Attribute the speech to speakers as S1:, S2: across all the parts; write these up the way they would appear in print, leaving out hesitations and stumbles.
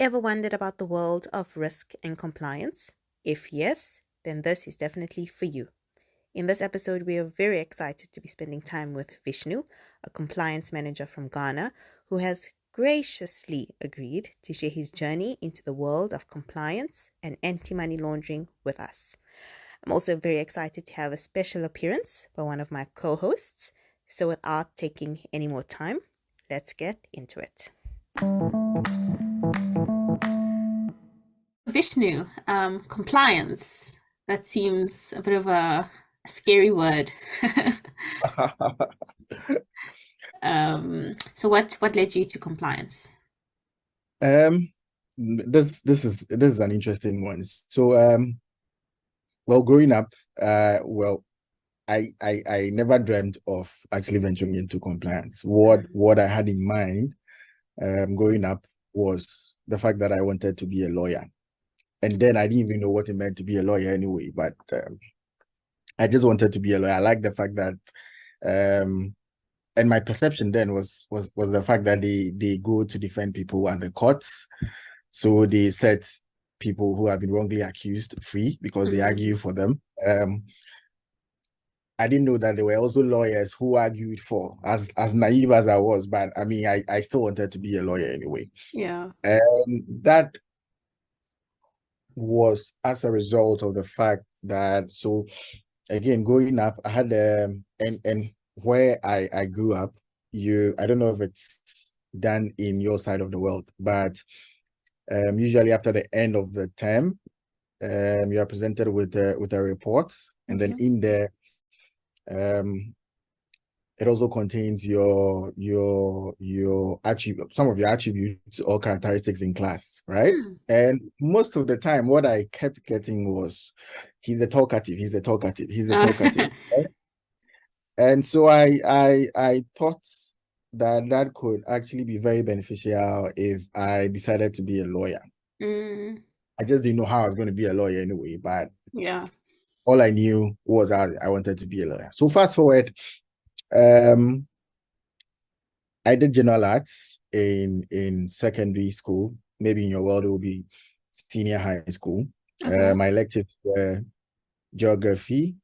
S1: Ever wondered about the world of risk and compliance? If yes, then this is definitely for you. In this episode, we are very excited to be spending time with Vishnu, a compliance manager from Ghana, who has graciously agreed to share his journey into the world of compliance and anti-money laundering with us. I'm also very excited to have a special appearance by one of my co-hosts. So without taking any more time, let's get into it. Vishnu, compliance. That seems a bit of a scary word. So what led you to compliance?
S2: This is an interesting one. So well, growing up, I never dreamt of actually venturing into compliance. What I had in mind growing up was the fact that I wanted to be a lawyer. And then I didn't even know what it meant to be a lawyer anyway, but I just wanted to be a lawyer. I like the fact that and my perception then was the fact that they go to defend people at the courts. So they set people who have been wrongly accused free because they argue for them. I didn't know that there were also lawyers who argued for, as naive as I was, but I mean, I still wanted to be a lawyer anyway.
S1: Yeah.
S2: And that was as a result of the fact that, so again, growing up, I had, and where I grew up, I don't know if it's done in your side of the world, but usually after the end of the term, you are presented with a report, and then in there, it also contains your attribute, some of your attributes or characteristics in class, right? And most of the time, what I kept getting was, he's a talkative, he's a talkative, he's a talkative. Right? And so I thought that could actually be very beneficial if I decided to be a lawyer. I just didn't know how I was going to be a lawyer anyway, but
S1: yeah,
S2: all I knew was I wanted to be a lawyer. So fast forward, I did general arts in secondary school. Maybe in your world it will be senior high school. My electives were geography,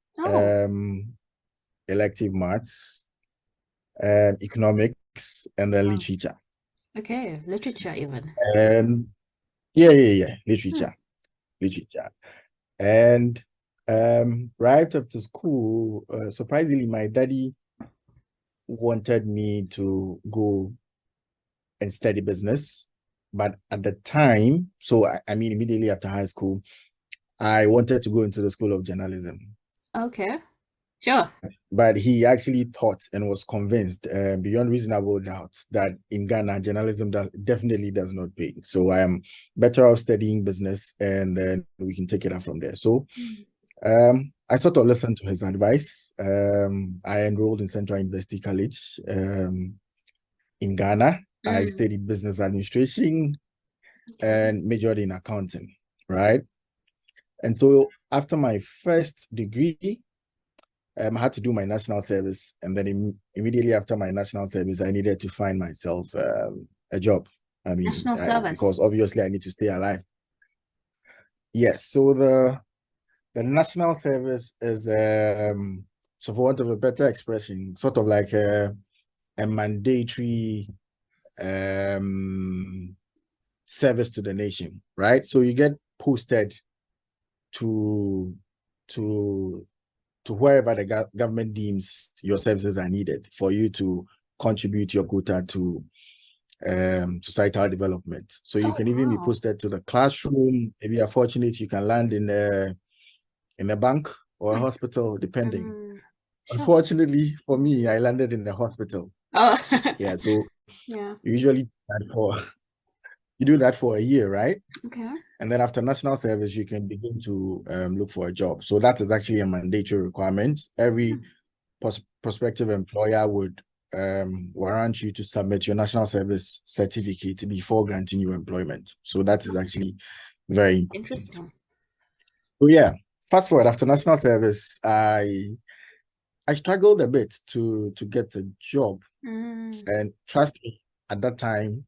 S2: elective maths, economics, and then literature.
S1: Okay, literature even.
S2: Yeah, literature. And right after school, surprisingly, my daddy wanted me to go and study business. But at the time, so I mean, immediately after high school, I wanted to go into the School of Journalism.
S1: Okay, sure.
S2: But he actually thought and was convinced beyond reasonable doubt that in Ghana, journalism definitely does not pay. So I am better off studying business, and then we can take it up from there. So I sort of listened to his advice. I enrolled in Central University College in Ghana. I studied business administration and majored in accounting, right? And so after my first degree, I had to do my national service. And then immediately after my national service, I needed to find myself a job. I mean,
S1: national service.
S2: because obviously I need to stay alive. Yes, so the national service is, so for want of a better expression, sort of like a mandatory service to the nation, right? So you get posted to wherever the government deems your services are needed for you to contribute your quota to societal development. So you can even be posted to the classroom. If you are fortunate, you can land in a bank or a hospital, depending.
S1: Sure.
S2: Unfortunately for me, I landed in the hospital. Yeah, so usually you do that for a year, right?
S1: Okay.
S2: And then after national service, you can begin to look for a job. So that is actually a mandatory requirement. Every prospective employer would warrant you to submit your national service certificate before granting you employment. So that is actually very important.
S1: Interesting.
S2: So yeah, fast forward, after national service, I struggled a bit to get a job. And trust me, at that time,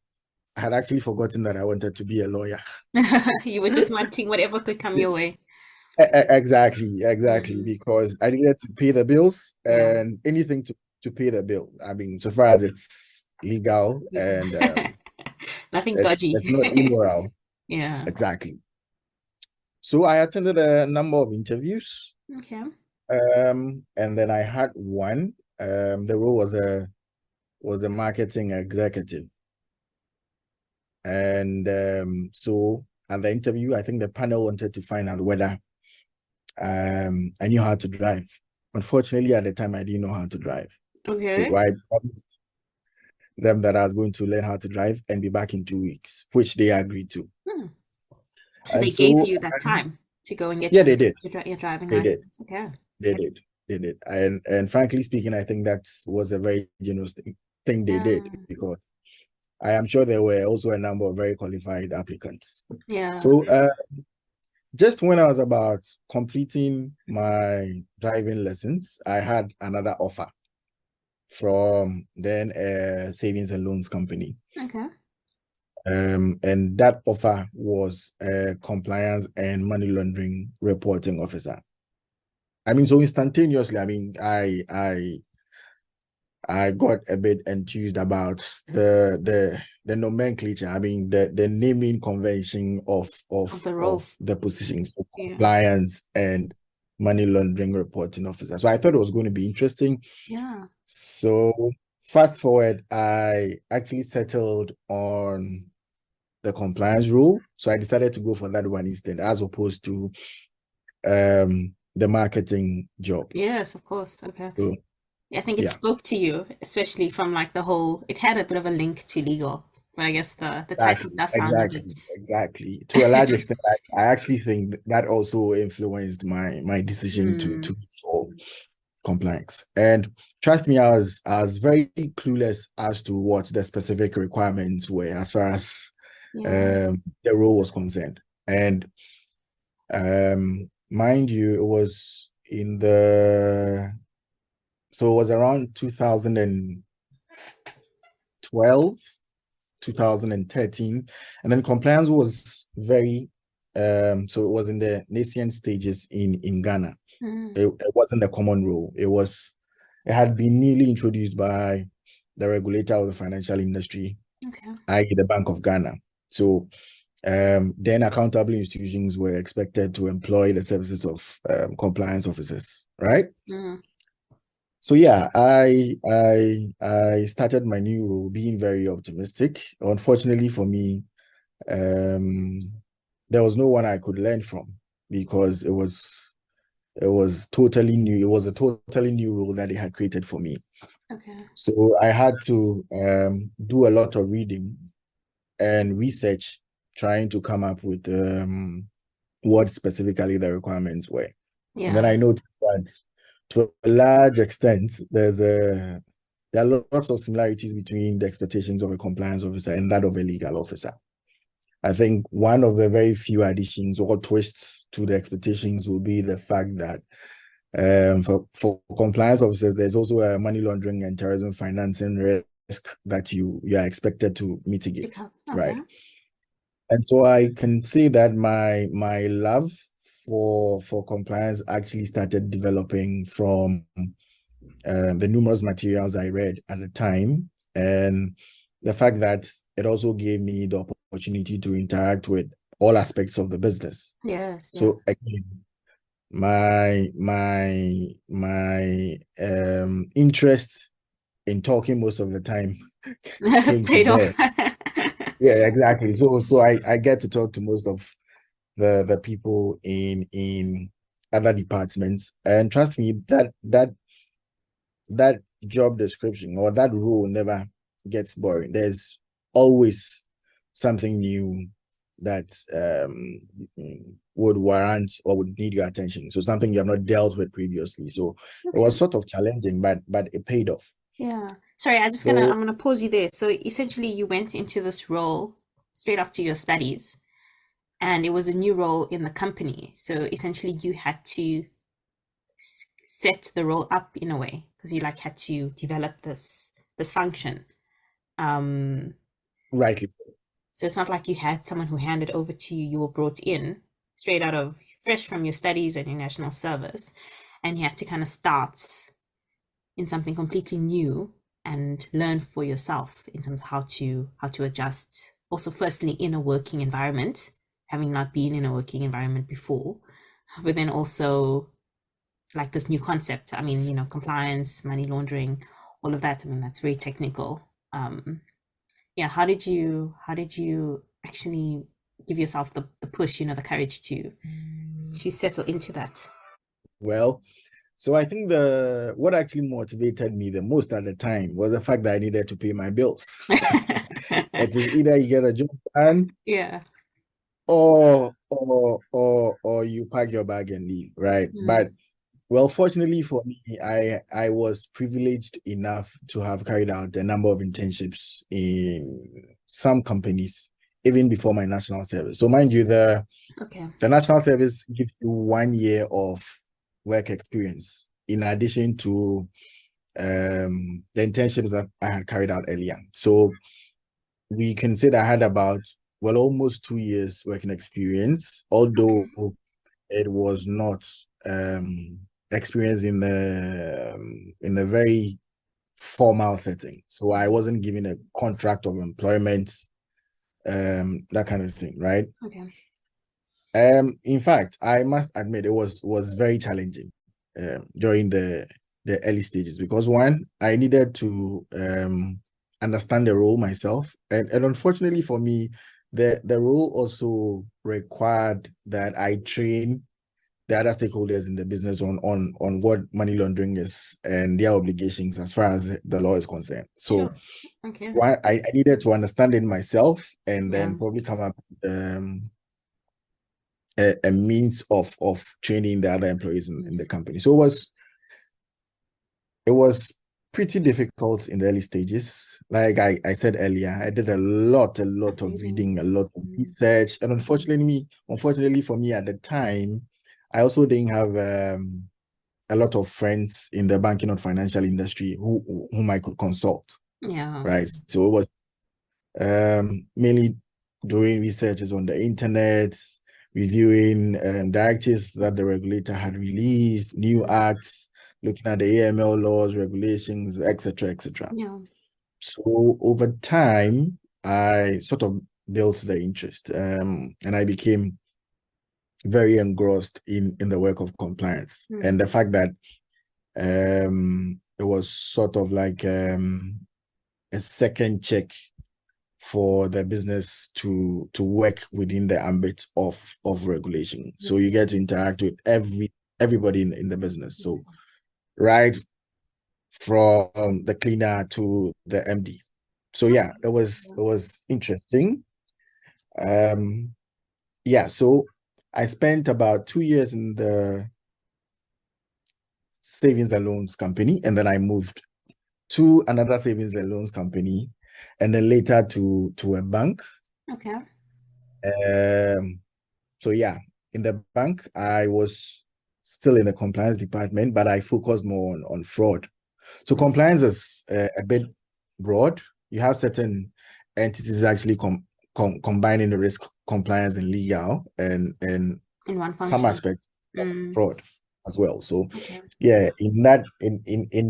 S2: I had actually forgotten that I wanted to be a lawyer.
S1: You were just wanting whatever could come your way.
S2: Exactly,
S1: Mm,
S2: because I needed to pay the bills
S1: yeah.
S2: and anything to pay the bill. I mean, so far as it's legal
S1: You
S2: and
S1: Nothing
S2: it's
S1: dodgy.
S2: not immoral.
S1: Yeah.
S2: Exactly. So I attended a number of interviews,
S1: Okay.
S2: and then I had one. The role was a marketing executive, and so at the interview, I think the panel wanted to find out whether I knew how to drive. Unfortunately, at the time, I didn't know how to drive. So
S1: Okay.
S2: I promised them that I was going to learn how to drive and be back in 2 weeks, which they agreed to.
S1: Hmm. So they
S2: And
S1: gave
S2: so,
S1: you that time to go and get
S2: yeah, they did.
S1: your driving
S2: They did.
S1: license. Okay.
S2: They did. They did. And frankly speaking, I think that was a very generous thing they
S1: Yeah.
S2: did, because I am sure there were also a number of very qualified applicants.
S1: Yeah.
S2: So just when I was about completing my driving lessons, I had another offer from then a savings and loans company.
S1: Okay.
S2: And that offer was a compliance and money laundering reporting officer. I mean, so instantaneously, I mean, I got a bit enthused about the nomenclature. I mean, the naming convention
S1: Of the role.
S2: of the positions, so
S1: Yeah.
S2: compliance and money laundering reporting officer. So I thought it was going to be interesting.
S1: Yeah.
S2: So fast forward, I actually settled on the compliance role. So I decided to go for that one instead, as opposed to the marketing job.
S1: Yes, of course. Okay.
S2: So
S1: I think it
S2: yeah.
S1: spoke to you, especially from like the whole, it had a bit of a link to legal, but I guess the title
S2: Exactly,
S1: does sound a bit.
S2: exactly. To a large extent, I actually think that also influenced my decision to
S1: Hmm.
S2: look for compliance. And trust me, I was very clueless as to what the specific requirements were as far as
S1: Yeah.
S2: the role was concerned. And mind you, it was in the so it was around 2012, 2013, and then compliance was very so it was in the nascent stages in Ghana.
S1: Hmm.
S2: It wasn't a common role. It had been newly introduced by the regulator of the financial industry,
S1: Okay.
S2: i.e. the Bank of Ghana. So then accountable institutions were expected to employ the services of compliance officers, right?
S1: Hmm.
S2: So yeah, I started my new role being very optimistic. Unfortunately for me, um, there was no one I could learn from, because it was totally new. It was a totally new role that they had created for me.
S1: Okay.
S2: So I had to do a lot of reading and research, trying to come up with what specifically the requirements were. And then
S1: Yeah.
S2: I noticed that to a large extent, there are lots of similarities between the expectations of a compliance officer and that of a legal officer. I think one of the very few additions or twists to the expectations will be the fact that for compliance officers, there's also a money laundering and terrorism financing risk that you are expected to mitigate,
S1: Okay.
S2: right? And so I can say that my love for compliance actually started developing from the numerous materials I read at the time, and the fact that it also gave me the opportunity to interact with all aspects of the business.
S1: Yes. Yeah.
S2: So again, my interest in talking most of the time came to
S1: Paid off.
S2: bear. Yeah, exactly. So I get to talk to most of the people in other departments, and trust me, that job description or that role never gets boring. There's always something new that would warrant or would need your attention. So something you have not dealt with previously. So it
S1: Okay.
S2: was sort of challenging, but it paid off.
S1: Yeah. Sorry,
S2: So
S1: I'm gonna pause you there. So essentially you went into this role straight after your studies and it was a new role in the company. So essentially you had to set the role up in a way because you like had to develop this function. Um,
S2: rightly,
S1: So it's not like you had someone who handed over to you. You were brought in straight out of fresh from your studies and your national service, and you had to kind of start in something completely new and learn for yourself in terms of how to adjust. Also, firstly, in a working environment, having not been in a working environment before, but then also like this new concept. I mean, compliance, money laundering, all of that. I mean, that's very technical. Yeah, how did you actually give yourself the push, the courage to settle into that?
S2: Well, so I think the what actually motivated me the most at the time was the fact that I needed to pay my bills. It is either you get a job done
S1: Yeah.
S2: or you pack your bag and leave, right?
S1: Mm.
S2: But well, fortunately for me, I was privileged enough to have carried out a number of internships in some companies, even before my national service. So mind you,
S1: Okay.
S2: the national service gives you 1 year of work experience in addition to the internships that I had carried out earlier. So we can say that I had about, well, almost 2 years working experience,
S1: Okay.
S2: although it was not experience in a very formal setting. So I wasn't given a contract of employment, that kind of thing, right?
S1: Okay.
S2: In fact, I must admit it was very challenging during the early stages because one, I needed to understand the role myself, and unfortunately for me, the role also required that I train the other stakeholders in the business on what money laundering is and their obligations as far as the law is concerned. So
S1: Sure. Okay.
S2: why I needed to understand it myself and
S1: Yeah.
S2: then probably come up with a means of training the other employees in the
S1: Yes.
S2: company. So it was pretty difficult in the early stages. Like I said earlier, I did a lot
S1: Of
S2: of
S1: reading.
S2: reading, a lot of
S1: Mm.
S2: research. And
S1: Mm.
S2: unfortunately for me at the time, I also didn't have a lot of friends in the banking or financial industry whom I could consult.
S1: Yeah.
S2: Right. So it was mainly doing researches on the internet, reviewing directives that the regulator had released, new
S1: Mm.
S2: acts, looking at the AML laws, regulations, etc., etc.
S1: Yeah.
S2: So over time, I sort of built the interest, and I became very engrossed in the work of compliance
S1: Mm.
S2: and the fact that it was sort of like a second check for the business to work within the ambit of regulation. So
S1: Yes.
S2: you get to interact with everybody in the business.
S1: Yes.
S2: So right from the cleaner to the MD. So yeah,
S1: Okay.
S2: it was interesting. Um yeah, so I spent about 2 years in the savings and loans company, and then I moved to another savings and loans company, and then later to a bank.
S1: Okay.
S2: Um So yeah, in the bank, I was still in the compliance department, but I focused more on fraud. So
S1: Mm.
S2: compliance is a bit broad. You have certain entities actually combining the risk, compliance, and legal, and
S1: In one
S2: some
S1: function.
S2: aspects of
S1: Mm.
S2: fraud as well. So
S1: Okay.
S2: yeah, in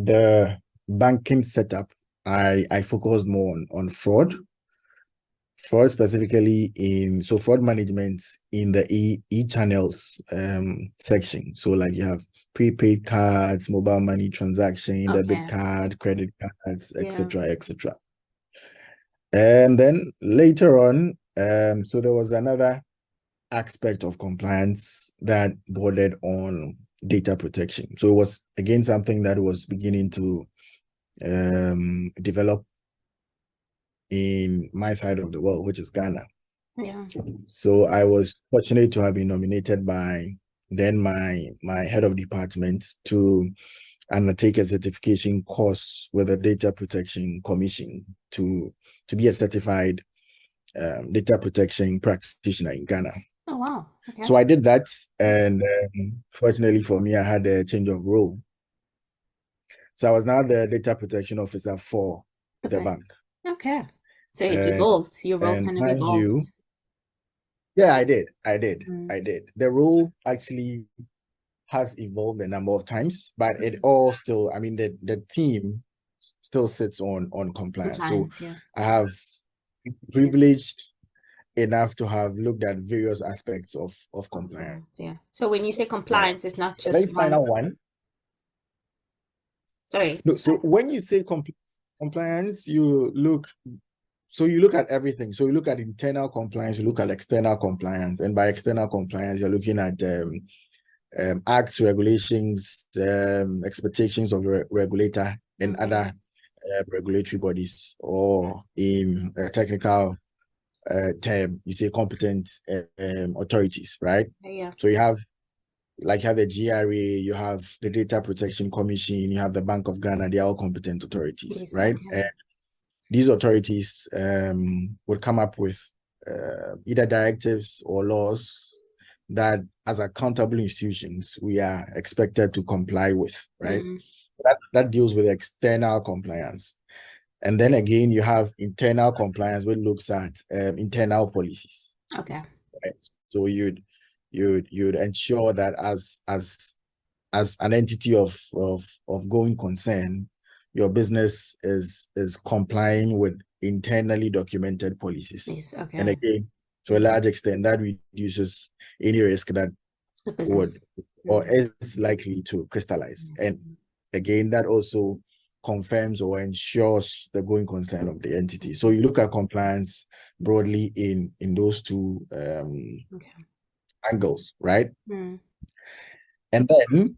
S2: the banking setup, I focused more on fraud specifically in fraud management in the e-channels section. So like you have prepaid cards, mobile money transaction, debit
S1: Okay.
S2: card, credit cards,
S1: Yeah.
S2: etc., etc. And then later on, so there was another aspect of compliance that bordered on data protection. So it was again something that was beginning to develop in my side of the world, which is Ghana.
S1: Yeah.
S2: So I was fortunate to have been nominated by then my head of department to undertake a certification course with the Data Protection Commission to be a certified data protection practitioner in Ghana.
S1: Oh wow. Okay.
S2: So I did that, and fortunately for me, I had a change of role. So I was now the data protection officer for
S1: The
S2: the
S1: bank.
S2: bank.
S1: Okay. So it
S2: And
S1: evolved. Your role
S2: and
S1: kind of
S2: mind you,
S1: evolved.
S2: yeah, I did.
S1: Mm.
S2: I did. The role actually has evolved a number of times, but it all still, I mean, the theme still sits on compliance. So
S1: Compliance, yeah.
S2: I have privileged enough to have looked at various aspects of compliance.
S1: Compliance, yeah. So when you say
S2: Right.
S1: compliance, it's not
S2: The
S1: just
S2: very
S1: one.
S2: final one.
S1: Sorry.
S2: No, so when you say compliance, you look at everything. So you look at internal compliance, you look at external compliance, and by external compliance, you're looking at acts, regulations, expectations of the regulator and other regulatory bodies, or in a technical term, you say competent authorities, right?
S1: Yeah.
S2: So you have the GRA, you have the Data Protection Commission, you have the Bank of Ghana, they are all competent authorities,
S1: Yes,
S2: right?
S1: okay.
S2: These authorities would come up with either directives or laws that, as accountable institutions, we are expected to comply with, right? That deals with external compliance. And then again, you have internal compliance, which looks at internal policies.
S1: Okay.
S2: Right? So you'd ensure that as an entity of going concern, your business is complying with internally documented policies.
S1: Yes, okay.
S2: And again, to a large extent, that reduces any risk that
S1: The business
S2: or is likely to crystallize.
S1: Yes.
S2: And again, that also confirms or ensures the going concern of the entity. So you look at compliance broadly in those two angles, right? And then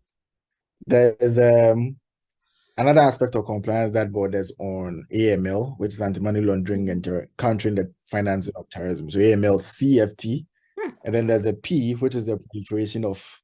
S2: there's another aspect of compliance that borders on AML, which is anti-money laundering and countering the financing of terrorism. So AML, CFT, and then there's a P, which is the proliferation of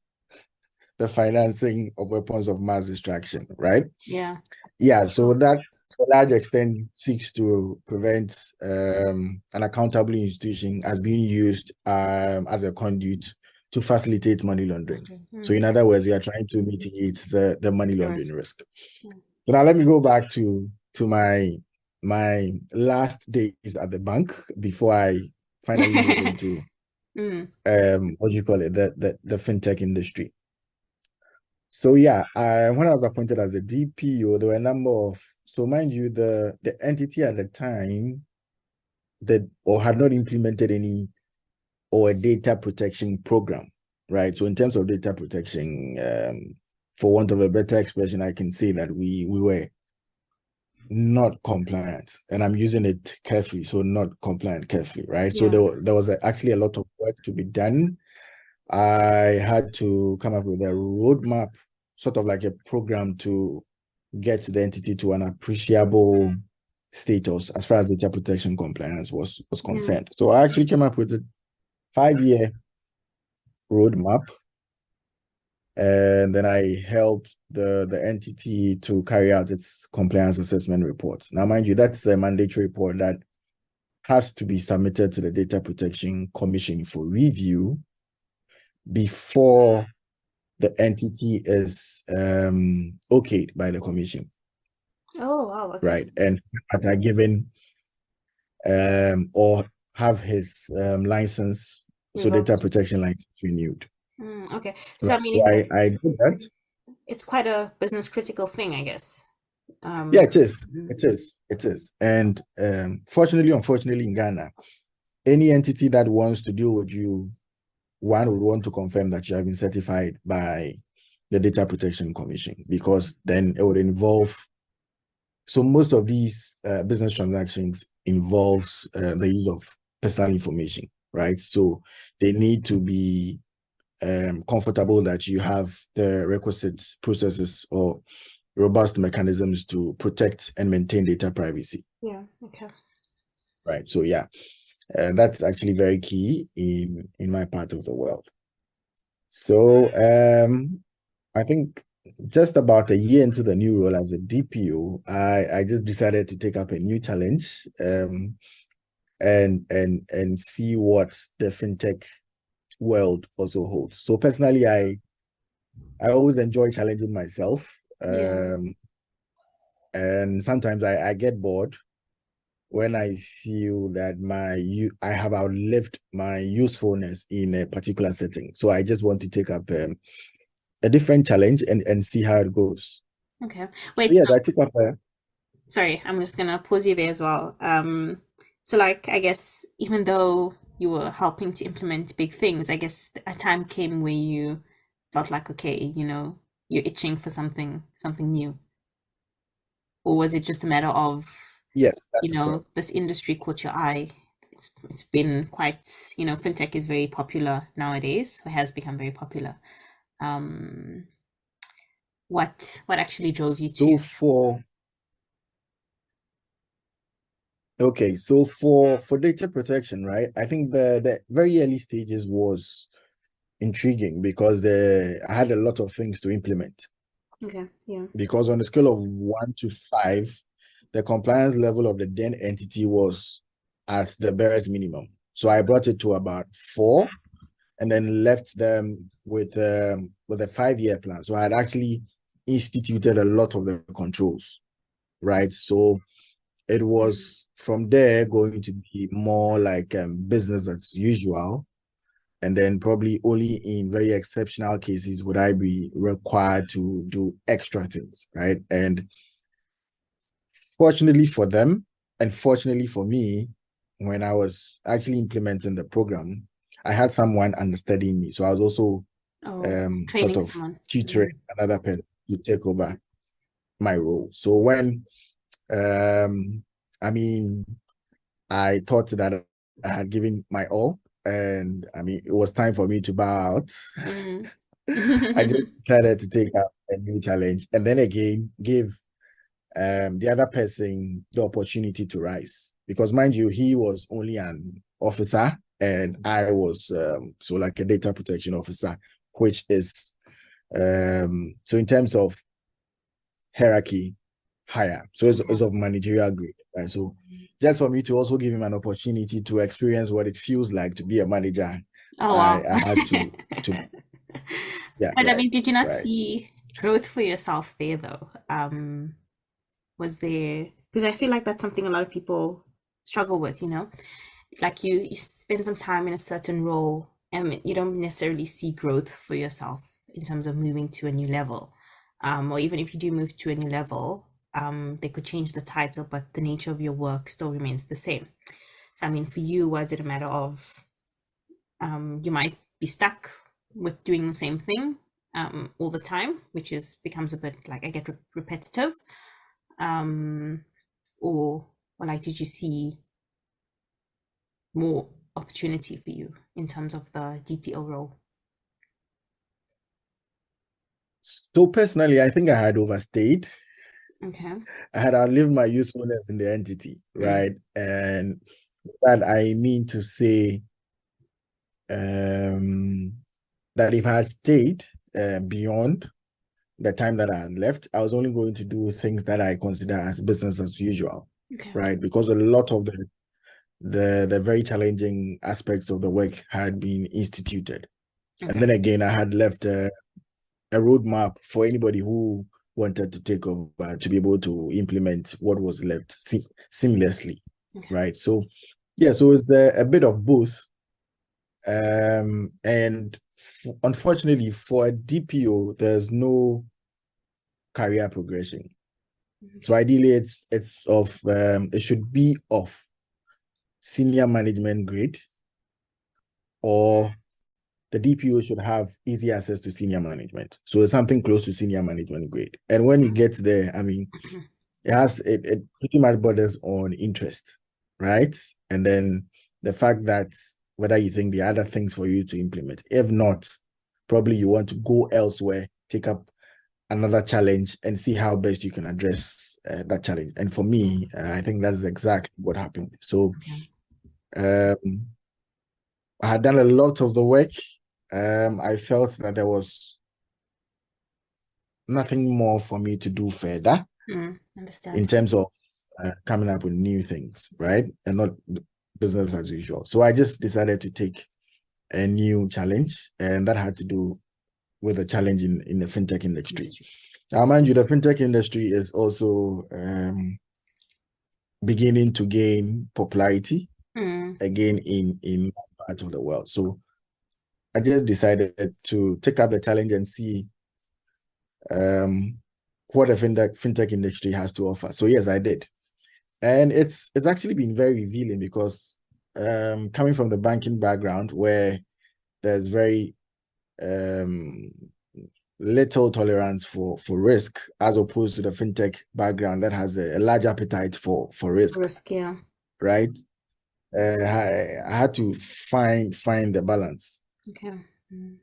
S2: the financing of weapons of mass destruction, right?
S1: Yeah.
S2: Yeah, so that to a large extent seeks to prevent an accountable institution as being used as a conduit to facilitate money laundering. So in other words, we are trying to mitigate the money laundering risk. So now let me go back to my last days at the bank before I finally move into what do you call it, the fintech industry. So yeah, when I was appointed as a DPO, there were a number of, so mind you, the entity at the time that or had not implemented any or a data protection program, right? So in terms of data protection, for want of a better expression, I can say that we were not compliant, and I'm using it carefully. So not compliant carefully, right?
S1: Yeah.
S2: So there was actually a lot of work to be done. I had to come up with a roadmap, sort of like a program to get the entity to an appreciable status as far as data protection compliance was concerned. So I actually came up with a 5-year roadmap, and then I helped the entity to carry out its compliance assessment report. Now, mind you, that's a mandatory report that has to be submitted to the Data Protection Commission for review before the entity is okayed by the commission.
S1: Oh, wow. Okay.
S2: Right. And that are given or have his license, so data protection license renewed.
S1: Okay. So
S2: Right.
S1: I mean,
S2: So I did that.
S1: it's quite a business critical thing, I guess.
S2: Yeah, it is. It is. And fortunately, unfortunately, in Ghana, any entity that wants to deal with you, one would want to confirm that you have been certified by the Data Protection Commission, because then it would involve, so most of these business transactions involves the use of personal information, right? So they need to be comfortable that you have the requisite processes or robust mechanisms to protect and maintain data privacy.
S1: Yeah. Okay.
S2: Right. So yeah, that's actually very key in my part of the world. So I think just about a year into the new role as a DPO, I just decided to take up a new challenge and see what the fintech world also holds. So personally, I always enjoy challenging myself. And sometimes I get bored. when I feel that I have outlived my usefulness in a particular setting. So I just want to take up a different challenge and see how it goes.
S1: Okay.
S2: So
S1: Wait,
S2: yes,
S1: so
S2: I took up
S1: sorry, I'm just gonna pause you there as well. So like I guess even though you were helping to implement big things, I guess a time came where you felt like, okay, you're itching for something new. Or was it just a matter of,
S2: yes, that's correct.
S1: this industry caught your eye? It's been quite, fintech is very popular nowadays, or has become very popular. Um, what actually drove you to?
S2: So for Okay, so for data protection, right? I think the very early stages was intriguing because I had a lot of things to implement.
S1: Okay, yeah.
S2: Because on a scale of 1 to 5, the compliance level of the then entity was at the barest minimum. So I brought it to about 4, and then left them with a 5-year plan. So I had actually instituted a lot of the controls, right? So it was from there going to be more like business as usual. And then probably only in very exceptional cases would I be required to do extra things, right? And fortunately for them, and fortunately for me, when I was actually implementing the program, I had someone understudying me. So I was also
S1: Oh,
S2: sort
S1: training
S2: of
S1: someone.
S2: tutoring another person to take over my role. So when I mean I thought that I had given my all, and I mean, it was time for me to bow out.
S1: Mm.
S2: I just decided to take up a new challenge, and then again give the other person the opportunity to rise. Because mind you, he was only an officer, and I was so like a data protection officer, which is so in terms of hierarchy higher. So it's of managerial grade, right? So just for me to also give him an opportunity to experience what it feels like to be a manager,
S1: Oh
S2: I
S1: wow.
S2: I had to yeah,
S1: But I
S2: right,
S1: mean, did you not
S2: right.
S1: see growth for yourself there though? Was there, because I feel like that's something a lot of people struggle with, like you spend some time in a certain role and you don't necessarily see growth for yourself in terms of moving to a new level. Or even if you do move to a new level, they could change the title, but the nature of your work still remains the same. So I mean, for you, was it a matter of you might be stuck with doing the same thing all the time, which is becomes a bit like I get repetitive, um, or like did you see more opportunity for you in terms of the DPO role?
S2: So personally, I think I had overstayed.
S1: Okay.
S2: I had outlived my usefulness in the entity,
S1: Mm,
S2: right? And that I mean to say um, that if I had stayed beyond the time that I had left, I was only going to do things that I consider as business as usual,
S1: okay.
S2: right? Because a lot of the very challenging aspects of the work had been instituted. And
S1: Okay.
S2: then again, I had left a roadmap for anybody who wanted to take over to be able to implement what was left seamlessly,
S1: Okay.
S2: right? So, yeah, so it's a bit of both. And unfortunately, for a DPO, there's no career progression. So
S1: Okay.
S2: ideally, it's of it should be of senior management grade, or the DPO should have easy access to senior management. So it's something close to senior management grade. And when you get there, I mean, it pretty much borders on interest, right? And then the fact that whether you think there are other things for you to implement. If not, probably you want to go elsewhere, take up another challenge and see how best you can address that challenge. And for me, I think that's exactly what happened. So
S1: Okay.
S2: um, I had done a lot of the work. I felt that there was nothing more for me to do further in
S1: Understand.
S2: terms of coming up with new things, right? And not business as usual. So I just decided to take a new challenge, and that had to do with a challenge in the fintech industry.
S1: Industry.
S2: Now, mind you, the fintech industry is also beginning to gain popularity
S1: Mm.
S2: again in part of the world. So I just decided to take up the challenge and see what the fintech industry has to offer. So yes, I did. And it's actually been very revealing because coming from the banking background where there's very little tolerance for risk, as opposed to the fintech background that has a large appetite for risk.
S1: Risk, yeah.
S2: Right? I had to find the balance.
S1: Okay. Mm.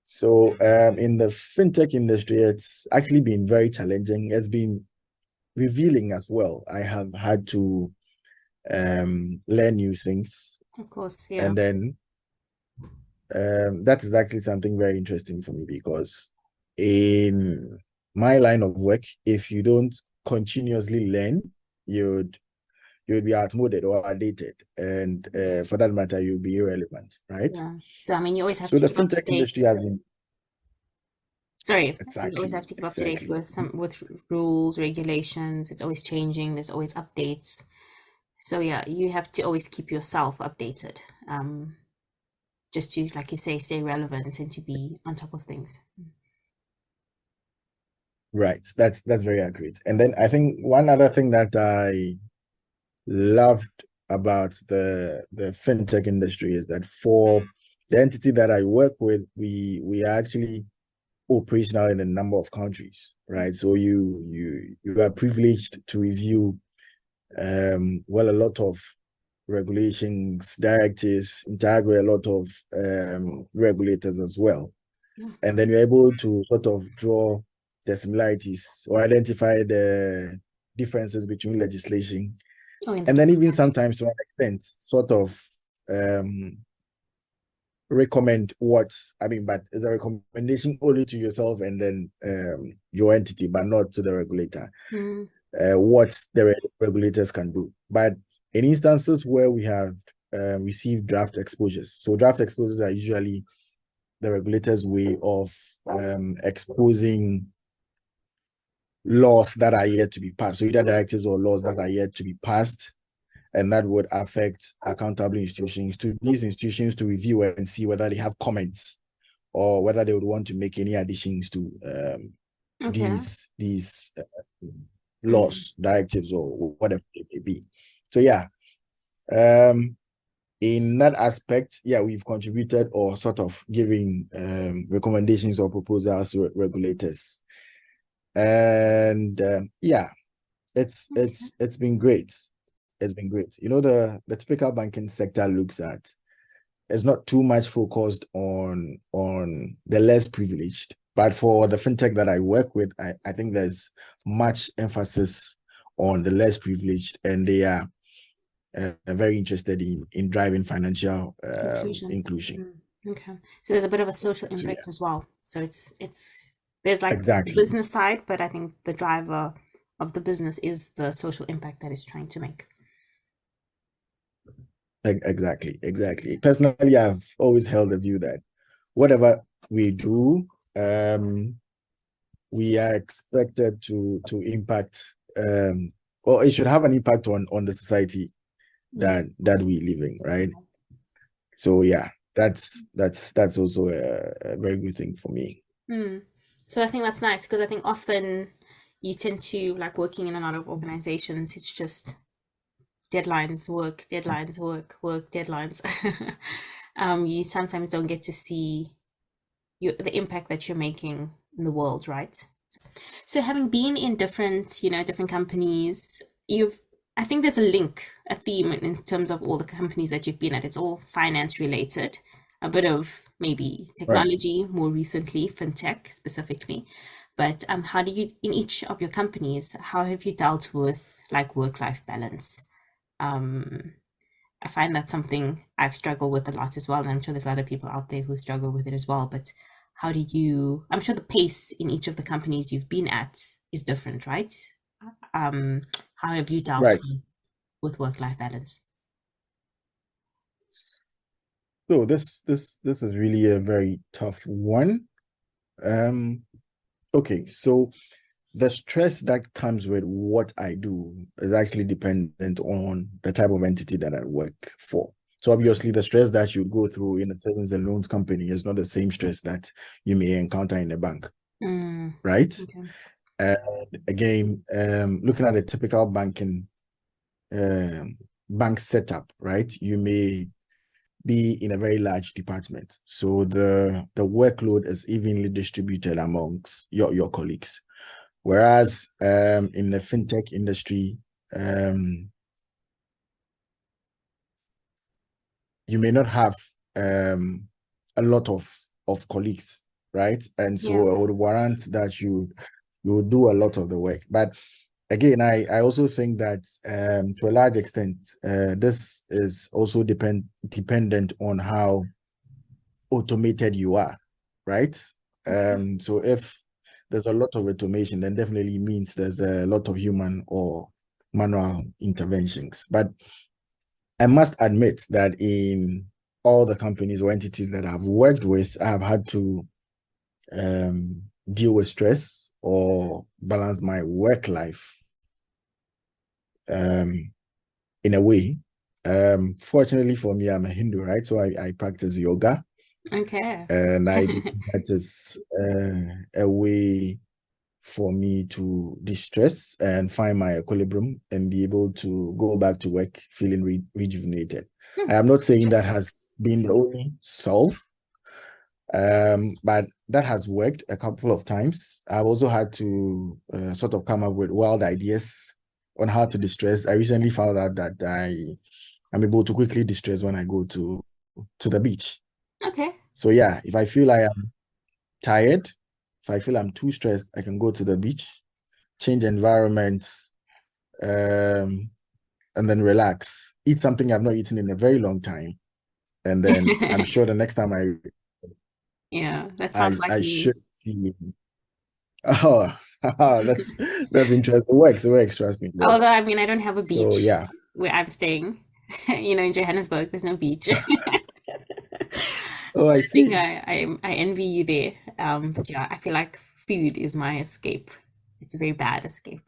S2: So in the fintech industry, it's actually been very challenging. It's been revealing as well. I have had to learn new things.
S1: Of course, yeah.
S2: And then that is actually something very interesting for me, because in my line of work, if you don't continuously learn, you'd be outmoded or outdated, and for that matter, you'll be irrelevant, right?
S1: Yeah. So, I mean, you always have
S2: So
S1: to
S2: the
S1: keep up to
S2: fintech
S1: date.
S2: industry has been
S1: Sorry, you always
S2: exactly,
S1: have to keep up to date with rules, regulations. It's always changing. There's always updates. So yeah, you have to always keep yourself updated. Just to, like you say, stay relevant and to be on top of things.
S2: right. That's very accurate. And then I think one other thing that I loved about the fintech industry is that for the entity that I work with, we are actually operational in a number of countries, right? So you are privileged to review well, a lot of regulations, directives, interact with a lot of regulators as well.
S1: Yeah.
S2: And then you're able to sort of draw the similarities or identify the differences between legislation.
S1: Oh, in the
S2: And then
S1: different
S2: even
S1: countries.
S2: sometimes to an extent, sort of recommend what, I mean, but it's a recommendation only to yourself and then your entity, but not to the regulator.
S1: Mm.
S2: What the regulators can do. But in instances where we have received draft exposures, so draft exposures are usually the regulators' way of exposing laws that are yet to be passed. So either directives or laws that are yet to be passed, and that would affect accountable institutions, to these institutions to review and see whether they have comments or whether they would want to make any additions to
S1: Okay.
S2: these
S1: Mm.
S2: laws, directives, or whatever it may be. So yeah, in that aspect, yeah, we've contributed or sort of giving recommendations or proposals to regulators, and yeah, it's been great. It's been great. You know, the typical banking sector looks at, it's not too much focused on the less privileged. But for the fintech that I work with, I think there's much emphasis on the less privileged, and they are very interested in driving financial
S1: Inclusion.
S2: inclusion.
S1: Mm. Okay. So there's a bit of a social
S2: So yeah,
S1: impact as well. So it's there's like the
S2: exactly,
S1: business side, but I think the driver of the business is the social impact that it's trying to make.
S2: exactly. Personally, I've always held the view that whatever we do, we are expected to impact, or it should have an impact on the society
S1: Yeah.
S2: that we live in, right? So yeah, that's also a very good thing for me.
S1: Mm. So I think that's nice because I think often you tend to like working in a lot of organizations, it's just deadlines, work, deadlines, work, deadlines. You sometimes don't get to see the impact that you're making in the world, right? So having been in different, different companies, I think there's a link, a theme in terms of all the companies that you've been at. It's all finance related, a bit of maybe
S2: Right.
S1: technology, more recently, fintech specifically. But how do you, in each of your companies, how have you dealt with like work-life balance? Um, I find that's something I've struggled with a lot as well. And I'm sure there's a lot of people out there who struggle with it as well. But how do you, I'm sure the pace in each of the companies you've been at is different, right? Um, how have you dealt
S2: Right.
S1: with work-life balance?
S2: So this is really a very tough one. Um, okay, so the stress that comes with what I do is actually dependent on the type of entity that I work for. So obviously, the stress that you go through in a savings and loans company is not the same stress that you may encounter in a bank, right?
S1: Okay.
S2: And again, looking at a typical bank setup, right? You may be in a very large department, so the workload is evenly distributed amongst your colleagues. Whereas in the fintech industry, you may not have a lot of colleagues, right? And so it would warrant that you do a lot of the work. But again, I also think that to a large extent, this is also dependent on how automated you are, right? So if there's a lot of automation, then definitely means there's a lot of human or manual interventions. But I must admit that in all the companies or entities that I've worked with, I've had to deal with stress or balance my work life in a way. Fortunately for me, I'm a Hindu, right? So I practice yoga.
S1: Okay.
S2: And I believe that is a way for me to distress and find my equilibrium and be able to go back to work feeling rejuvenated. I am not saying that has been the only solve, but that has worked a couple of times. I've also had to sort of come up with wild ideas on how to distress. I recently found out that I'm able to quickly distress when I go to the beach.
S1: Okay.
S2: So yeah, if I feel I am tired, if I feel I'm too stressed, I can go to the beach, change environment, and then relax. Eat something I've not eaten in a very long time. And then I'm sure the next time
S1: Yeah, that sounds like
S2: I
S1: me.
S2: should see. Oh, that's interesting. It works, trust me.
S1: Although, I mean, I don't have a
S2: So
S1: beach
S2: yeah.
S1: where I'm staying. In Johannesburg, there's no beach.
S2: Oh,
S1: So
S2: I
S1: I think
S2: see.
S1: I envy you there. But yeah, I feel like food is my escape. It's a very bad escape.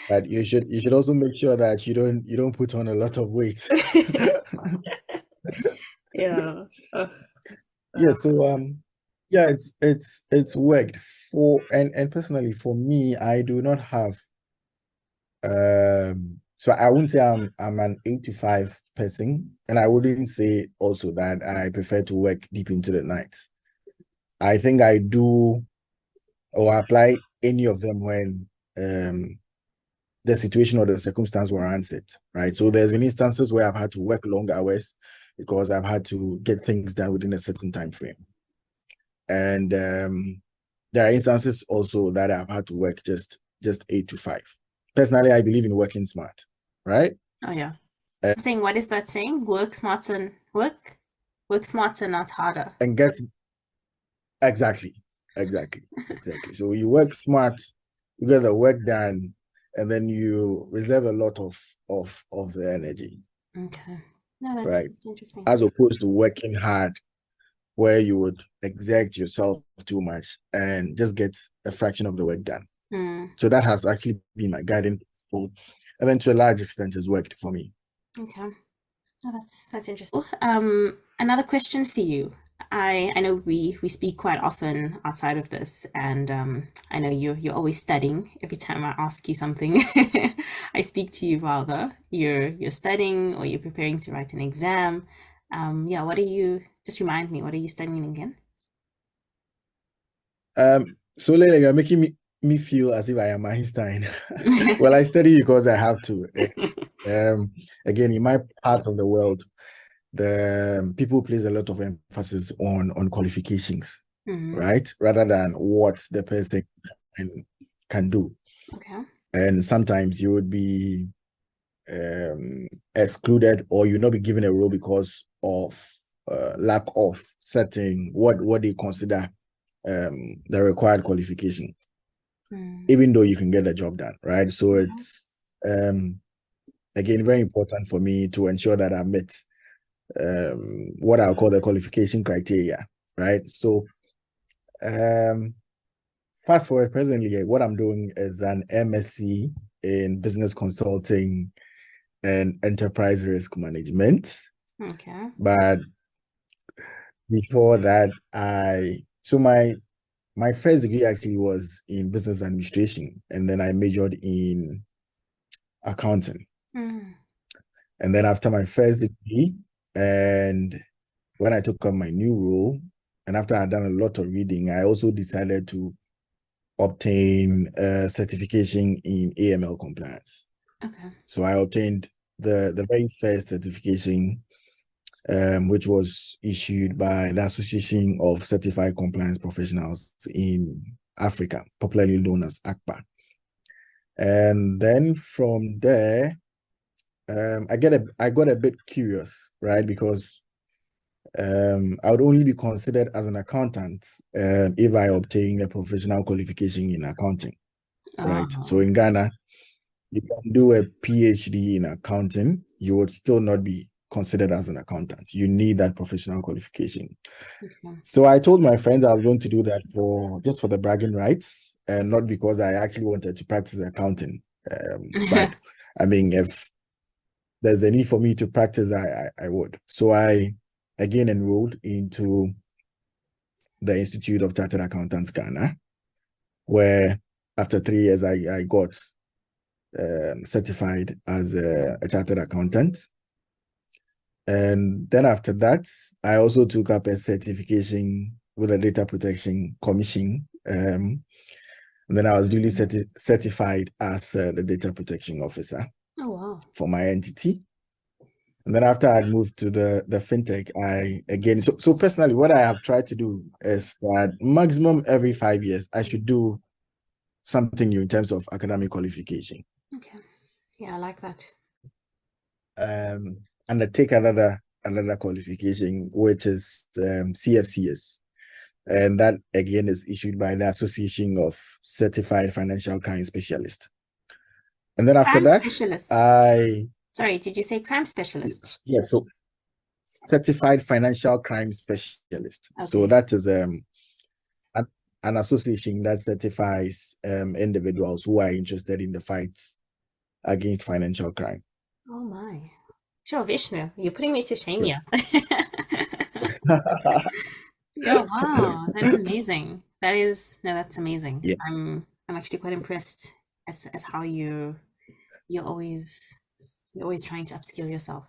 S2: But you should also make sure that you don't put on a lot of weight.
S1: Yeah. Ugh.
S2: Yeah, so yeah, it's worked for and personally for me, I do not have so I wouldn't say I'm an 8 to 5 person, and I wouldn't say also that I prefer to work deep into the night. I think I do or apply any of them when the situation or the circumstance warrants it, right? So there's been instances where I've had to work long hours because I've had to get things done within a certain time frame. And there are instances also that I've had to work just 8 to 5. Personally, I believe in working smart, right?
S1: Oh yeah. I'm saying, what is that saying? Work smarter, not harder.
S2: And get exactly, exactly. So you work smart, you get the work done, and then you reserve a lot of the energy,
S1: Okay. No, that's
S2: right?
S1: interesting.
S2: As opposed to working hard, where you would exert yourself too much and just get a fraction of the work done. So that has actually been my guiding principle, and then to a large extent has worked for me.
S1: Okay. Oh, that's interesting. Another question for you. I know we speak quite often outside of this, and I know you're always studying. Every time I ask you something, I speak to you rather. You're studying or you're preparing to write an exam. Yeah, what are you? Just remind me, what are you studying again?
S2: So Leila, you're making me feel as if I am Einstein. Well, I study because I have to. Again, in my part of the world, the people place a lot of emphasis on qualifications, right, rather than what the person can do.
S1: Okay.
S2: And sometimes you would be excluded, or you not be given a role because of lack of setting what they consider the required qualifications, even though you can get the job done, right? So it's again very important for me to ensure that I met what I'll call the qualification criteria, right? So fast forward presently, what I'm doing is an MSc in business consulting and enterprise risk management.
S1: Okay.
S2: But before that, my first degree actually was in business administration, and then I majored in accounting.
S1: Mm.
S2: And then after my first degree, and when I took up my new role, and after I'd done a lot of reading, I also decided to obtain a certification in AML compliance.
S1: Okay.
S2: So I obtained the very first certification, which was issued by the Association of Certified Compliance Professionals in Africa, popularly known as ACPA. And then from there, I got a bit curious, right? Because I would only be considered as an accountant if I obtain a professional qualification in accounting, right? So
S1: Oh,
S2: in Ghana, you can do a PhD in accounting, you would still not be considered as an accountant. You need that professional qualification.
S1: okay.
S2: So I told my friends I was going to do that for just for the bragging rights, and not because I actually wanted to practice accounting. But I mean, if there's the need for me to practice, I would. So I again enrolled into the Institute of Chartered Accountants Ghana, where after 3 years I got certified as a chartered accountant. And then after that, I also took up a certification with the Data Protection Commission. And then I was duly certified as the Data Protection Officer
S1: Oh, wow.
S2: for my entity. And then after I'd moved to the fintech, so personally, what I have tried to do is that maximum every 5 years, I should do something new in terms of academic qualification.
S1: Okay. Yeah, I like that.
S2: And take another qualification, which is CFCS. And that again is issued by the Association of Certified Financial Crime Specialists. And then after
S1: Crime
S2: that,
S1: specialist. Sorry, did you say crime specialist?
S2: so Certified Financial Crime Specialist. So
S1: Okay.
S2: that is an association that certifies individuals who are interested in the fight against financial crime.
S1: Oh my. Sure, Vishnu, you're putting me to shame
S2: Yeah.
S1: here. Yeah, wow, that is amazing. That's amazing.
S2: Yeah.
S1: I'm actually quite impressed as how you're always trying to upskill yourself.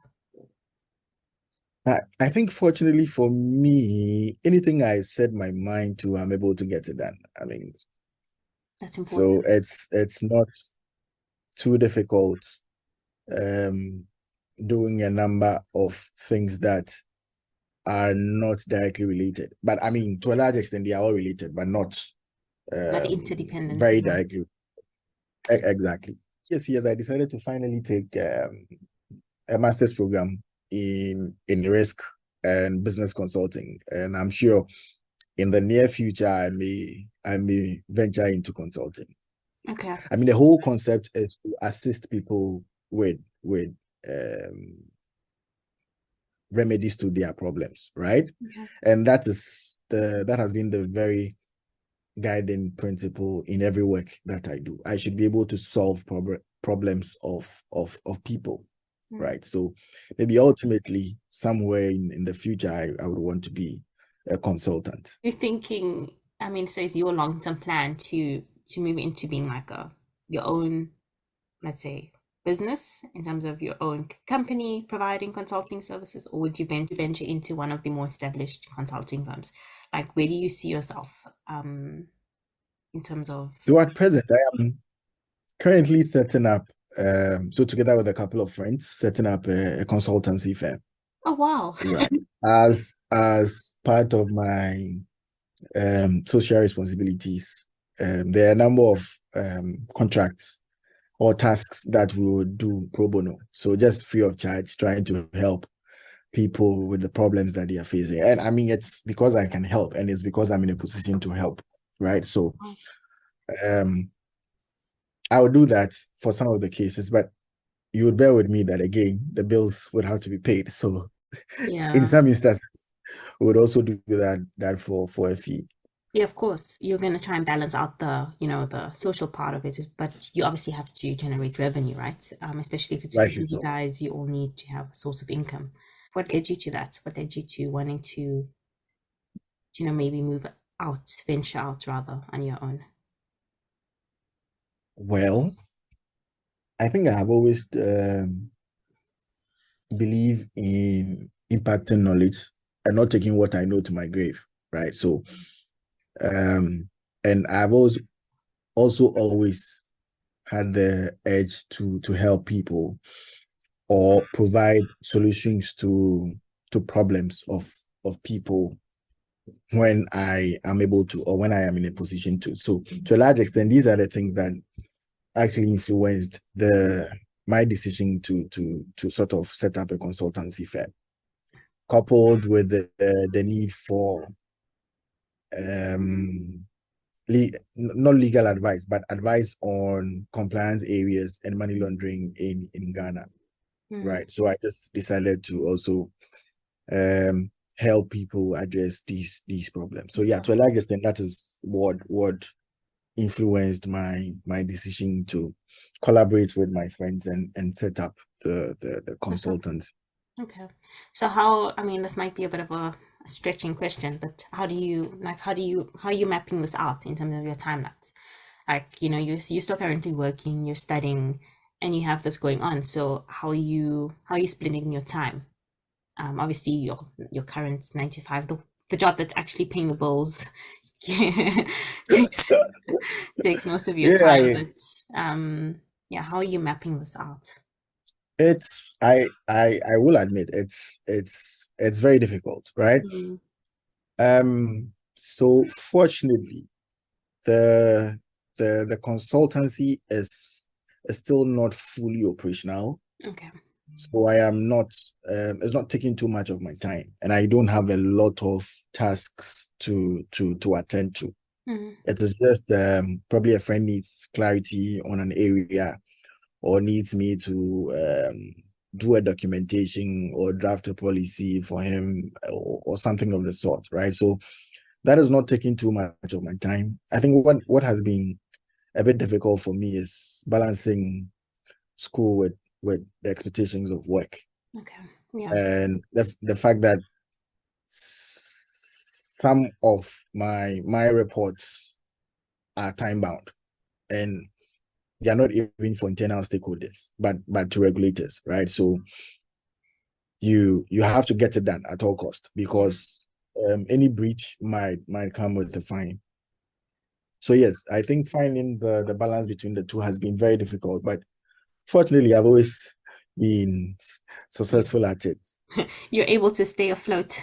S2: I think fortunately for me, anything I set my mind to, I'm able to get it done. I mean,
S1: That's
S2: so
S1: important.
S2: it's not too difficult doing a number of things that are not directly related. But I mean, to a large extent, they are all related, but not
S1: Not interdependent,
S2: very
S1: yeah.
S2: directly. Exactly. Yes, I decided to finally take a master's program in risk and business consulting, and I'm sure in the near future I may venture into consulting.
S1: Okay.
S2: I mean, the whole concept is to assist people with remedies to their problems, right?
S1: Okay.
S2: And that has been the very guiding principle in every work that I do. I should be able to solve problems of people,
S1: Mm.
S2: right? So maybe ultimately somewhere in the future I would want to be a consultant.
S1: You're thinking, I mean, so is your long-term plan to move into being like your own, let's say, business in terms of your own company providing consulting services, or would you venture into one of the more established consulting firms? Like, where do you see yourself in terms of?
S2: So at present, I am currently setting up, so together with a couple of friends, setting up a consultancy firm,
S1: Oh, wow.
S2: right? As part of my social responsibilities, there are a number of contracts or tasks that we would do pro bono. So just free of charge, trying to help people with the problems that they are facing. And I mean, it's because I can help, and it's because I'm in a position to help, right? So um, I would do that for some of the cases, but you would bear with me that again, the bills would have to be paid. So in
S1: Yeah.
S2: some instances, we would also do that for a fee.
S1: Yeah, of course. You're going to try and balance out the, the social part of it, but you obviously have to generate revenue, right? Especially if it's a group
S2: Rightly
S1: of you
S2: so.
S1: guys, you all need to have a source of income. What led you to that? What led you to wanting to, maybe move out, venture out rather on your own?
S2: Well, I think I have always believe in impacting knowledge and not taking what I know to my grave, right? So, um, and I've also always had the urge to help people or provide solutions to problems of people when I am able to, or when I am in a position to. So to a large extent, these are the things that actually influenced the my decision to sort of set up a consultancy firm, coupled with the need for um not legal advice, but advice on compliance areas and money laundering in Ghana.
S1: Mm,
S2: Right. So I just decided to also help people address these problems. So yeah,
S1: okay.
S2: to a large extent, that is what influenced my decision to collaborate with my friends and set up the consultancy.
S1: Okay. So how, I mean, this might be a bit of a stretching question, but how are you mapping this out in terms of your timelines? Like, you're still currently working, you're studying, and you have this going on. So how are you splitting your time? Obviously your current 9 to 5, the job that's actually paying the bills, takes takes most of your
S2: Yeah,
S1: time, but yeah, how are you mapping this out?
S2: it's I will admit it's very difficult, right?
S1: Mm,
S2: So fortunately, the the consultancy is still not fully operational.
S1: okay.
S2: So I am not it's not taking too much of my time, and I don't have a lot of tasks to attend to.
S1: Mm,
S2: It is just probably a friend needs clarity on an area or needs me to do a documentation or draft a policy for him or something of the sort, right? So that is not taking too much of my time. I think what has been a bit difficult for me is balancing school with the expectations of work
S1: okay. Yeah.
S2: and the fact that some of my reports are time bound and they are not even for internal stakeholders but to regulators, right? So you have to get it done at all cost
S1: Yeah.
S2: because any breach might come with a fine. So yes, I think finding the balance between the two has been very difficult, but fortunately I've always been
S1: You
S2: successful at it.
S1: you're able to stay afloat.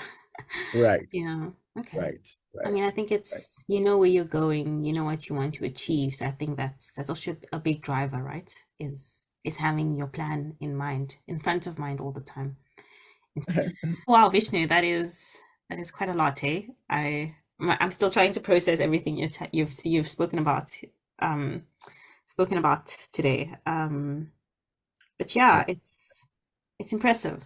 S2: Right,
S1: Yeah. Okay.
S2: right,
S1: I mean,
S2: right,
S1: I think
S2: right.
S1: it's, you know where you're going, you know what you want to achieve. So I think that's also a big driver, right? Is having your plan in mind, in front of mind all the time. Wow, Vishnu, that is quite a lot, eh? I'm still trying to process everything you've um spoken about today. But yeah,
S2: Yeah.
S1: it's impressive.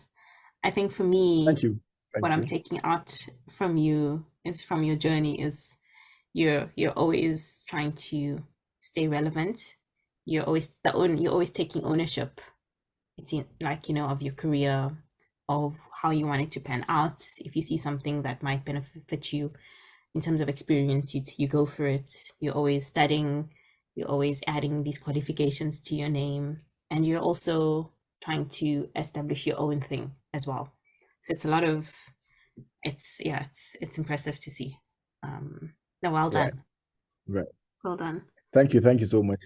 S1: I think for me,
S2: Thank you.
S1: what
S2: Thank
S1: I'm
S2: you.
S1: taking out from you is from your journey is you're always trying to stay relevant. You're always taking ownership. It's like, of your career, of how you want it to pan out. If you see something that might benefit you in terms of experience, you go for it. You're always studying, you're always adding these qualifications to your name, and you're also trying to establish your own thing as well. So it's a lot of it's yeah, it's impressive to see. No, well
S2: Right,
S1: done.
S2: right.
S1: Well done.
S2: Thank you so much.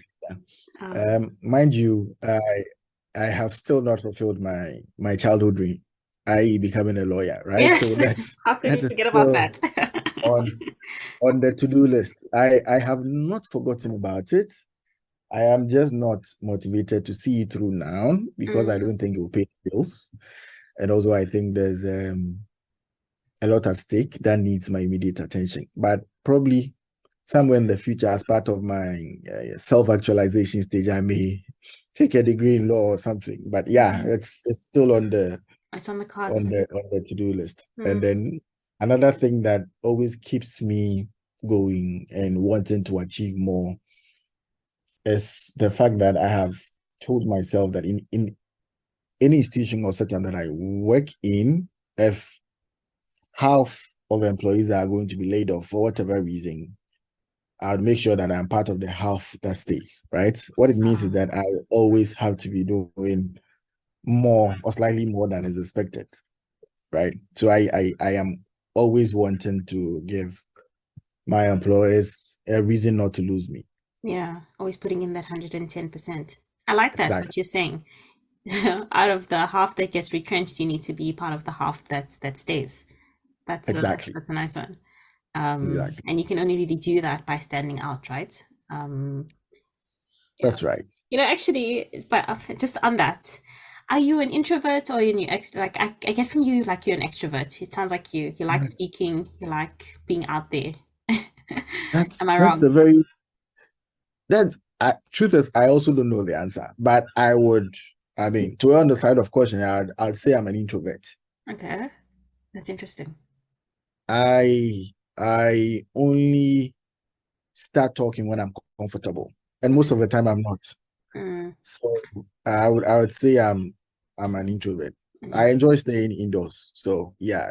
S1: Um,
S2: Mind you, I have still not fulfilled my childhood dream, i.e., becoming a lawyer, right? So
S1: yes,
S2: that's
S1: how could
S2: that
S1: we
S2: is
S1: forget about
S2: still
S1: that?
S2: on on the to-do list. I have not forgotten about it. I am just not motivated to see it through now because I
S1: Mm,
S2: don't think it will pay the bills. And also I think there's a lot at stake that needs my immediate attention. But probably somewhere in the future, as part of my self-actualization stage, I may take a degree in law or something. But yeah,
S1: mm,
S2: it's still
S1: it's on the cards.
S2: on the to-do list. And
S1: Mm,
S2: then another thing that always keeps me going and wanting to achieve more is the fact that I have told myself that in any institution or setting that I work in, if half of employees are going to be laid off for whatever reason, I'll make sure that I'm part of the half that stays, right? What it means is that I always have to be doing more or slightly more than is expected, right? So I am always wanting to give my employees a reason not to lose me.
S1: Yeah, always putting in that 110%. I like that,
S2: Exactly.
S1: what you're saying. Out of the half that gets retrenched, you need to be part of the half that stays.
S2: Exactly.
S1: That's a nice one.
S2: Exactly.
S1: And you can only really do that by standing out, right? Yeah.
S2: That's right.
S1: Actually, but just on that, are you an introvert or you like I get from you like you're an extrovert. It sounds like you like speaking, you like being out there. Am I
S2: That's
S1: wrong?
S2: a very that truth is I also don't know the answer, but I mean to on the side of question, I'd say I'm an introvert.
S1: Okay, that's interesting.
S2: I only start talking when I'm comfortable, and most of the time I'm not.
S1: Mm,
S2: So I would say I'm an introvert.
S1: an
S2: I
S1: introvert.
S2: enjoy staying indoors, so yeah,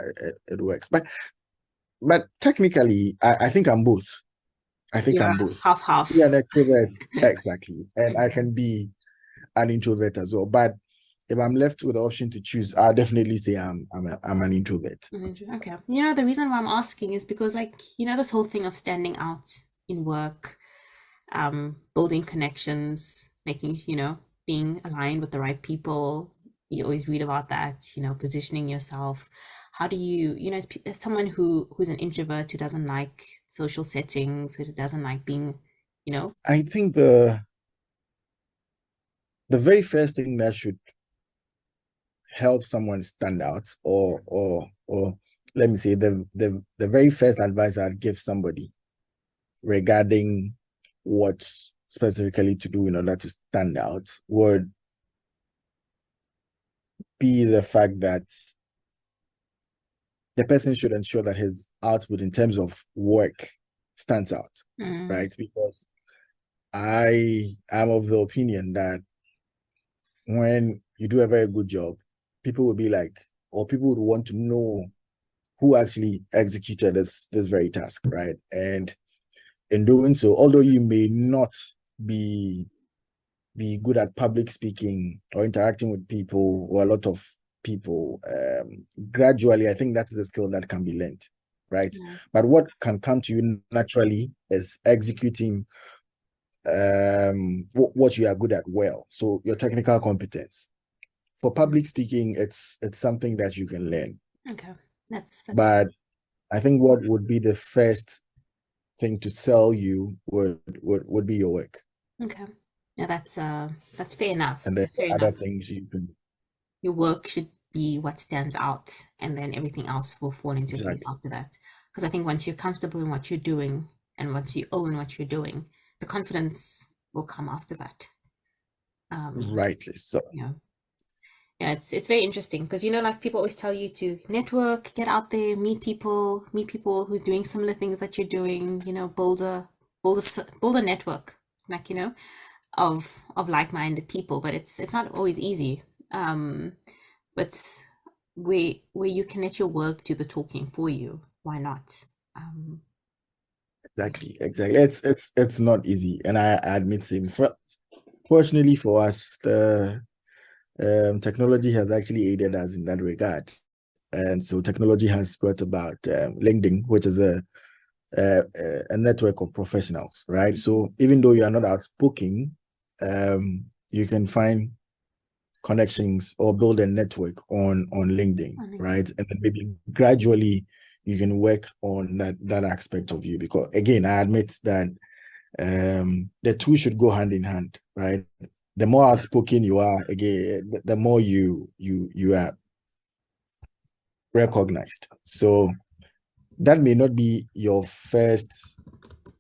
S2: it works. But technically, I think I'm both. I think
S1: You're
S2: I'm both.
S1: half
S2: Be
S1: half.
S2: an extrovert, exactly, and I can be an introvert as well. But if I'm left with the option to choose, I'll definitely say I'm an introvert.
S1: Okay. The reason why I'm asking is because, like, this whole thing of standing out in work, building connections, making, being aligned with the right people. You always read about that, positioning yourself. How do you, as someone who's an introvert, who doesn't like social settings, who doesn't like being, you know,
S2: I think the very first thing that should help someone stand out, or let me say the very first advice I'd give somebody regarding what specifically to do in order to stand out would be the fact that the person should ensure that his output in terms of work stands out,
S1: mm,
S2: right? Because I am of the opinion that when you do a very good job, people will be like, or people would want to know who actually executed this very task, right? And in doing so, although you may not be good at public speaking or interacting with people or a lot of people, gradually, I think that's the skill that can be learned, right?
S1: yeah,
S2: But what can come to you naturally is executing what you are good at well. So your technical competence. For public speaking, it's something that you can learn.
S1: okay. That's
S2: But I think what would be the first thing to sell you would be your work.
S1: okay. Yeah, that's fair enough.
S2: And then
S1: That's fair
S2: other
S1: enough.
S2: things you can
S1: Your work should be what stands out, and then everything else will fall into place
S2: exactly
S1: after that. Because I think once you're comfortable in what you're doing, and once you own what you're doing, the confidence will come after that. um
S2: rightly so.
S1: yeah, yeah, it's very interesting because like people always tell you to network, get out there, meet people who's doing similar things that you're doing, build a network, like, of like-minded people. But it's not always easy. But where you can let your work do the talking for you, why not? um
S2: Exactly. It's not easy, and I admit same. Fortunately for us, the technology has actually aided us in that regard, and so technology has brought about LinkedIn, which is a network of professionals, right? So even though you are not outspoken, you can find connections or build a network on LinkedIn,
S1: on LinkedIn.
S2: right? And then maybe gradually you can work on that aspect of you. Because again, I admit that the two should go hand in hand, right? The more outspoken you are, again, the more you are recognized. So that may not be your first,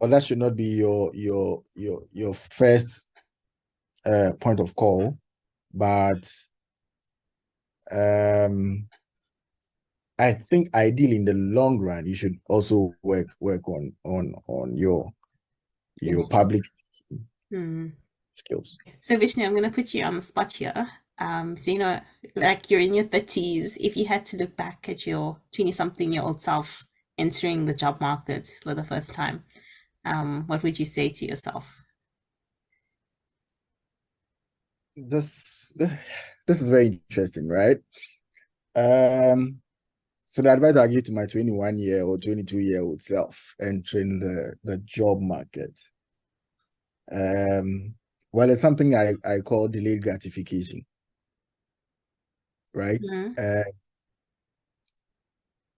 S2: or that should not be your first point of call, but I think ideally in the long run, you should also work on your public skills.
S1: So Vishnu, I'm going to put you on the spot here. So like you're in your 30s. If you had to look back at your 20-something-year-old self entering the job market for the first time, what would you say to yourself?
S2: This is very interesting, right? So the advice I give to my 21-year or 22-year-old self entering the job market, well, it's something I call delayed gratification, right?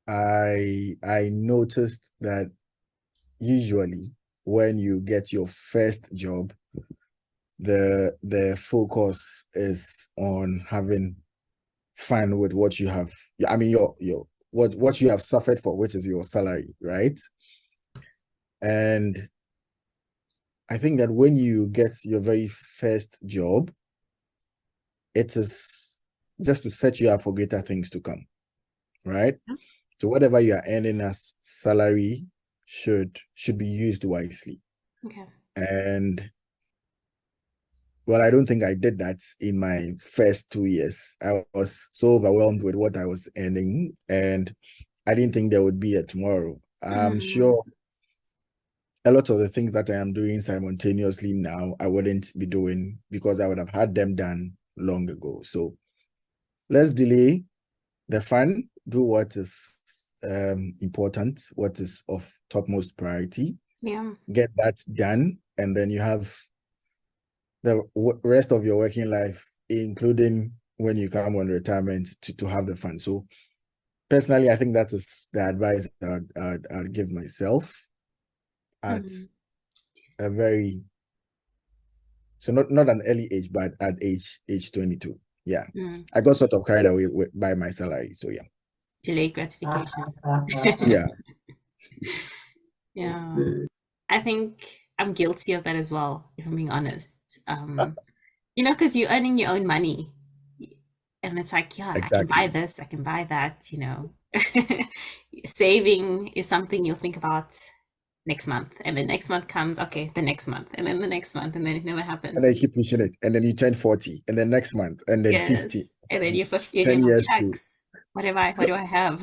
S2: I noticed that usually when you get your first job, the focus is on having fun with what you have. I mean, your what you have suffered for, which is your salary, right? And I think that when you get your very first job, it is just to set you up for greater things to come, right? So whatever you are earning as salary should be used wisely.
S1: Okay.
S2: And well, I don't think I did that in my first 2 years. I was so overwhelmed with what I was earning, and I didn't think there would be a tomorrow. I'm sure a lot of the things that I am doing simultaneously now, I wouldn't be doing because I would have had them done long ago. So let's delay the fun, do what is important, what is of topmost priority.
S1: Yeah.
S2: Get that done, and then you have the rest of your working life, including when you come on retirement, to have the fun. So personally, I think that is the advice I'd give myself at a very, so not an early age, but at age 22. Yeah. I got sort of carried away by my salary. So yeah.
S1: Delayed gratification.
S2: Yeah.
S1: Yeah. I think I'm guilty of that as well, if I'm being honest. Because you're earning your own money. And it's like, yeah, I can buy
S2: Exactly.
S1: this, I can buy that. Saving is something you'll think about next month. And then next month comes, okay, the next month, and then the next month, and then it never
S2: And
S1: happens.
S2: then you keep pushing it. And then you turn 40, and then next month, and then 50.
S1: Yes. And then you're 50 and
S2: 10
S1: you're like,
S2: years to
S1: shucks, what do I have?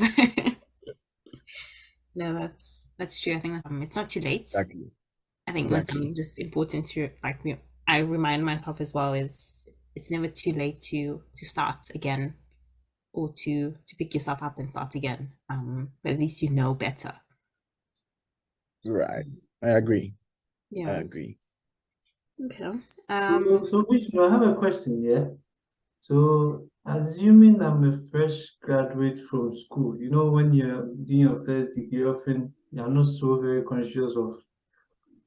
S1: No, that's true. I think it's not too late.
S2: exactly.
S1: I think that's just important to I remind myself as well is it's never too late to start again or to pick yourself up and start again. But at least you know better.
S2: Right. I agree.
S1: Yeah.
S2: I agree.
S1: Okay.
S3: So Vishnu, I have a question, yeah. So assuming I'm a fresh graduate from school, when you're doing your first degree, often you're not so very conscious of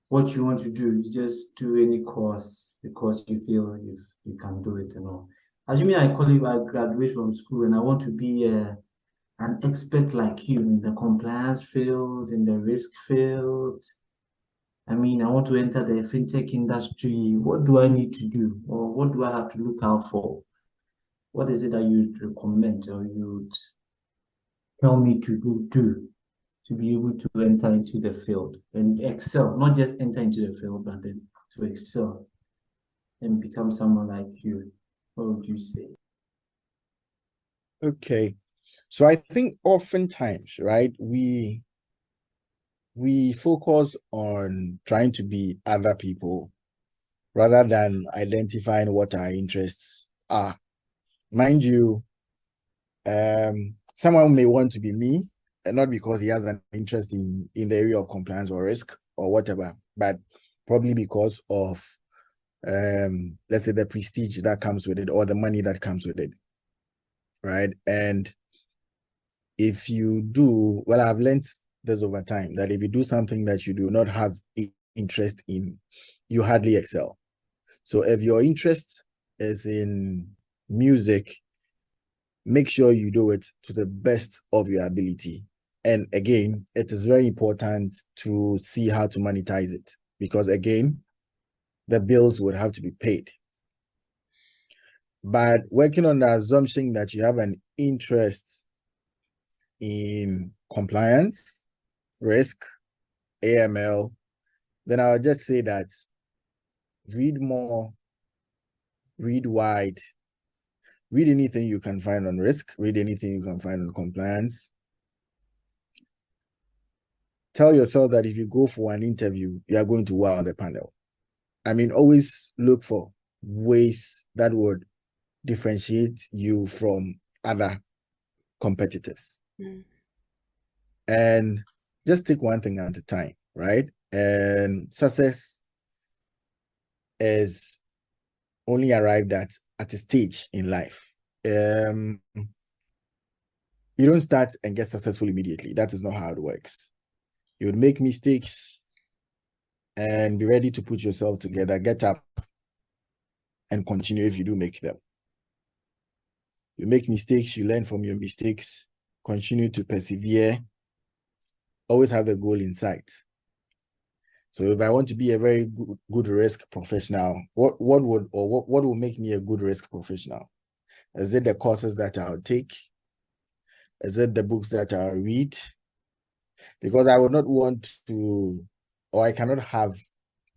S3: what you want to do. You just do any course because you feel if you can do it and all. Assuming I graduate from school and I want to be an expert like you in the compliance field, in the risk field. I mean, I want to enter the fintech industry. What do I need to do? Or what do I have to look out for? What is it that you'd recommend or you'd tell me to do to be able to enter into the field and excel? Not just enter into the field, but then to excel and become someone like you. What would you say?
S2: Okay. So I think oftentimes, right, we focus on trying to be other people rather than identifying what our interests are. Mind you, someone may want to be me, and not because he has an interest in the area of compliance or risk or whatever, but probably because of let's say the prestige that comes with it or the money that comes with it, right? And if you do, well, I've learned this over time, that if you do something that you do not have interest in, you hardly excel. So if your interest is in music, make sure you do it to the best of your ability. And again, it is very important to see how to monetize it, because again, the bills would have to be paid. But working on the assumption that you have an interest in compliance, risk, AML, then I'll just say that read more, read wide, read anything you can find on risk, read anything you can find on compliance. Tell yourself that if you go for an interview, you are going to wow the panel. I mean, always look for ways that would differentiate you from other competitors. And just take one thing at a time, right? And success is only arrived at a stage in life. You don't start and get successful immediately. That is not how it works. You would make mistakes and be ready to put yourself together, get up and continue if you do make them. You make mistakes, you learn from your mistakes, continue to persevere, always have the goal in sight. So if I want to be a very good risk professional, what will make me a good risk professional? Is it the courses that I'll take? Is it the books that I'll read? Because I would not want to, or I cannot have,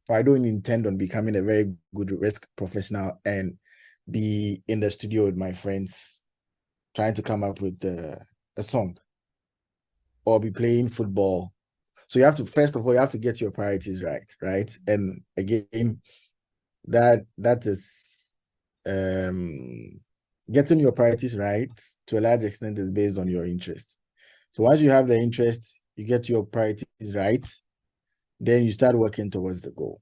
S2: or I don't intend on becoming a very good risk professional and be in the studio with my friends trying to come up with a song or be playing football. So you have to, first of all, you have to get your priorities right? And again, that is getting your priorities right to a large extent is based on your interest. So once you have the interest, you get your priorities right, then you start working towards the goal.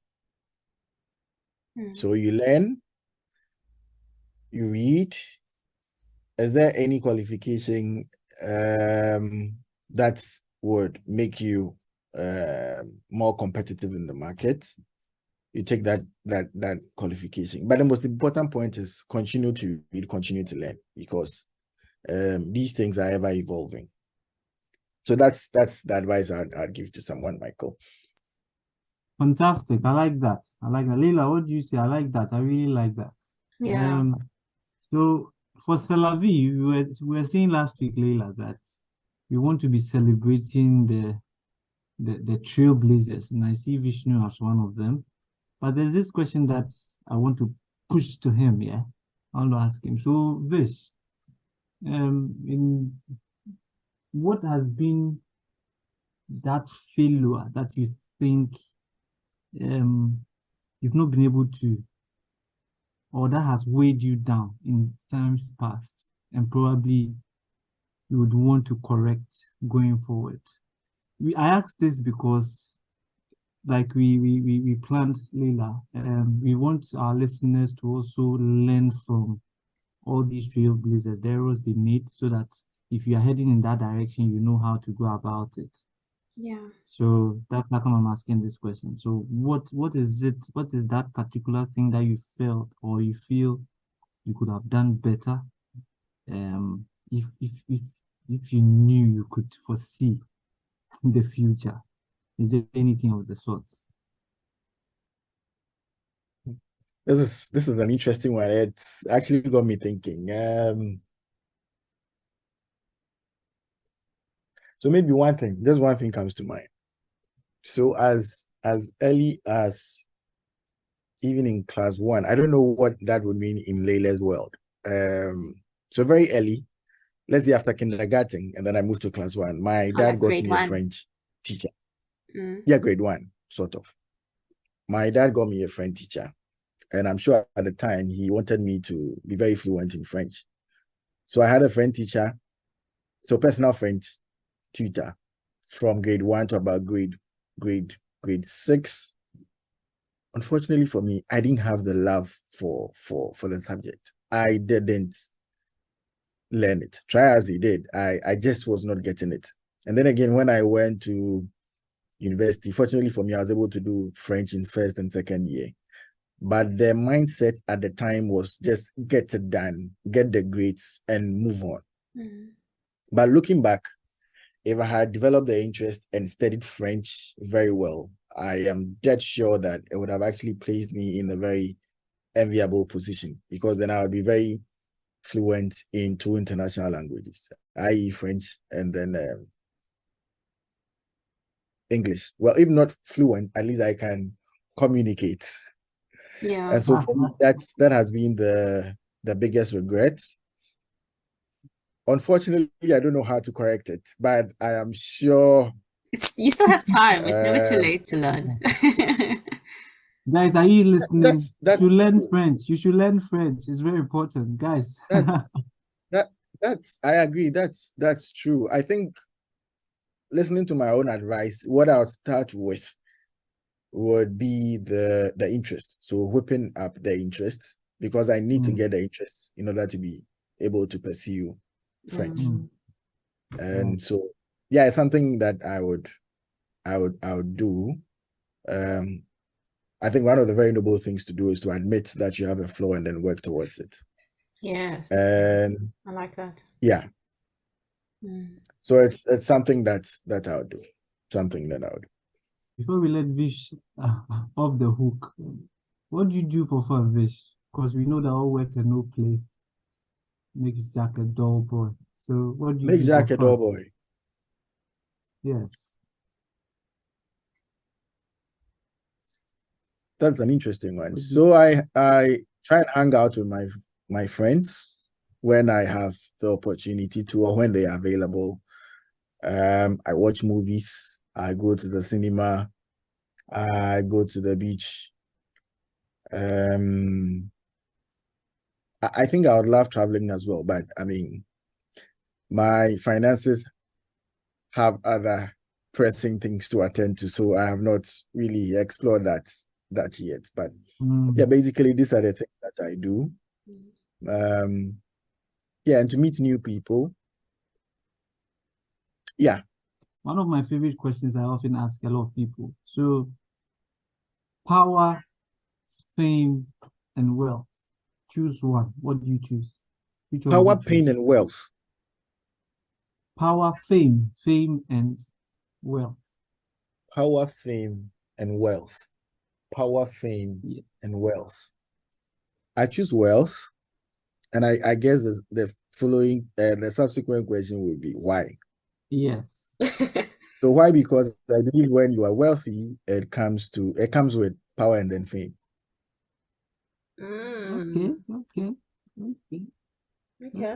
S2: So you learn, you read. Is there any qualification that would make you more competitive in the market? You take that qualification. But the most important point is continue to read, continue to learn, because these things are ever evolving. So that's the advice I'd give to someone, Michael.
S3: Fantastic. I like that. Leila, what do you say? I like that. I really like that.
S1: Yeah.
S3: So for Salavi, we were saying last week, Leila, that we want to be celebrating the trailblazers, and I see Vishnu as one of them. But there's this question that I want to push to him. Yeah, I want to ask him. So Vish, in what has been that failure that you think you've not been able to, or that has weighed you down in times past, and probably you would want to correct going forward? I asked this because, like we planned, Leila, we want our listeners to also learn from all these trailblazers, the errors they made, so that if you are heading in that direction, you know how to go about it.
S1: Yeah.
S3: So that's how come I'm asking this question. So what is it? What is that particular thing that you felt or you feel you could have done better? If you knew you could foresee the future, is there anything of the sort?
S2: This is an interesting one. It's actually got me thinking. So maybe just one thing comes to mind. So as early as even in class 1, I don't know what that would mean in Leila's world. So very early, let's say after kindergarten, and then I moved to class 1. My dad got me a French teacher. Yeah, grade 1, sort of. My dad got me a French teacher, and I'm sure at the time he wanted me to be very fluent in French. So I had a French teacher, so personal French tutor from grade 1 to about grade 6. Unfortunately for me, I didn't have the love for the subject. I didn't learn it. Try as he did, I just was not getting it. And then again, when I went to university, fortunately for me, I was able to do French in first and second year. But the mindset at the time was just get it done, get the grades, and move on. But looking back, if I had developed the interest and studied French very well, I am dead sure that it would have actually placed me in a very enviable position, because then I would be very fluent in 2 international languages. i.e. French, and then English. Well, if not fluent, at least I can communicate.
S1: Yeah.
S2: And so for me, that has been the biggest regret. Unfortunately, I don't know how to correct it, but I am sure
S1: You still have time. It's never too late to learn.
S3: Guys, are you listening?
S2: that's
S3: You learn
S2: true.
S3: French. You should learn French. It's very important, guys.
S2: That's I agree. That's true. I think, listening to my own advice, what I would start with would be the interest. So whipping up the interest, because I need to get the interest in order to be able to pursue French. And so, yeah, it's something that I would do. I think one of the very noble things to do is to admit that you have a flaw and then work towards it.
S1: Yes.
S2: And
S1: I like that.
S2: yeah. So it's something that I would do. Something that I would do.
S3: Before we let Vish off the hook, what do you do for fun, Vish? Because we know that all work and no play makes Jack a dull boy. So what do you
S2: Make
S3: do
S2: Jack
S3: for
S2: a
S3: fun?
S2: dull boy.
S3: Yes.
S2: That's an interesting one. So I try and hang out with my friends when I have the opportunity to, or when they are available. I watch movies. I go to the cinema. I go to the beach. I think I would love traveling as well, but I mean, my finances have other pressing things to attend to, so I have not really explored that yet. But yeah, basically these are the things that I do. Yeah, and to meet new people. Yeah.
S3: One of my favorite questions I often ask a lot of people. So, power, fame, and wealth. Choose one. What do you choose? Which one
S2: Power,
S3: would you
S2: pain,
S3: choose?
S2: and wealth.
S3: Power, fame, and wealth.
S2: Power, fame, and wealth. Power, fame, and wealth. I choose wealth, and I guess the following, the subsequent question would be why.
S3: Yes.
S2: So why? Because I believe when you are wealthy, it comes with power and then fame.
S3: Okay.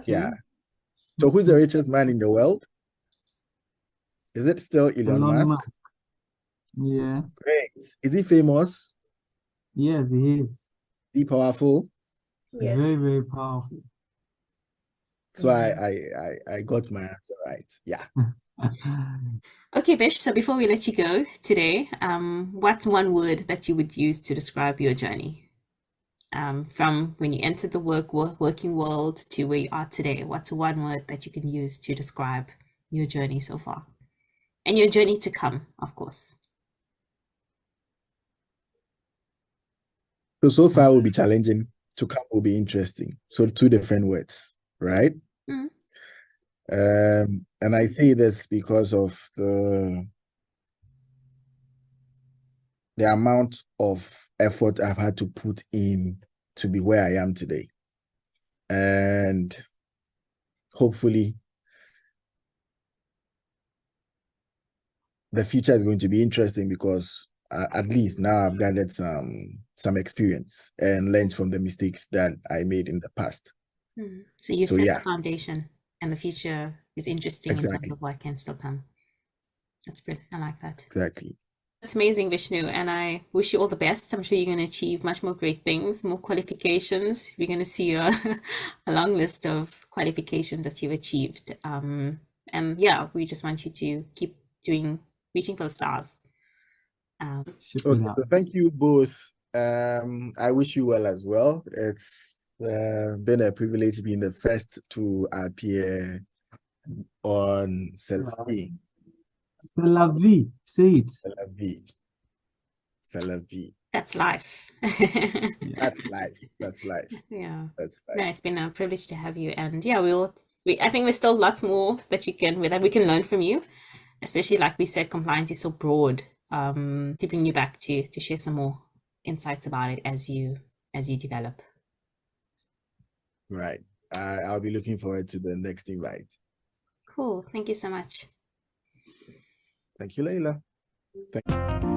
S2: Yeah. So who's the richest man in the world? Is it still Elon Musk?
S3: Yeah.
S2: Great. Is he famous?
S3: Yes, he is.
S2: Is he powerful?
S1: Yes.
S3: Very, very powerful.
S2: So I got my answer right. Yeah.
S1: Okay, Vish, so before we let you go today, what's one word that you would use to describe your journey? From when you entered the working world to where you are today, what's one word that you can use to describe your journey so far? And your journey to come, of course.
S2: So far will be challenging. To come will be interesting. So 2 different words, right? And I say this because of the amount of effort I've had to put in to be where I am today. And hopefully the future is going to be interesting, because at least now I've gathered some experience and learned from the mistakes that I made in the past.
S1: So you've set the foundation, and the future is interesting in terms of what can still come. That's brilliant. I like that.
S2: Exactly.
S1: That's amazing, Vishnu, and I wish you all the best. I'm sure you're going to achieve much more great things, more qualifications. We're going to see a long list of qualifications that you've achieved. And yeah, we just want you to keep reaching for the stars.
S2: Okay, so thank you both. I wish you well as well. It's been a privilege being the first to appear on Selfie.
S3: C'est la vie. Say it.
S2: C'est la vie. C'est la vie.
S1: That's life.
S2: That's life. That's life.
S1: Yeah.
S2: That's life.
S1: No, it's been a privilege to have you. And yeah, I think there's still lots more that we can learn from you. Especially, like we said, compliance is so broad. To bring you back to share some more insights about it as you develop.
S2: Right. I'll be looking forward to the next invite.
S1: Cool. Thank you so much.
S2: Thank you, Layla. Thank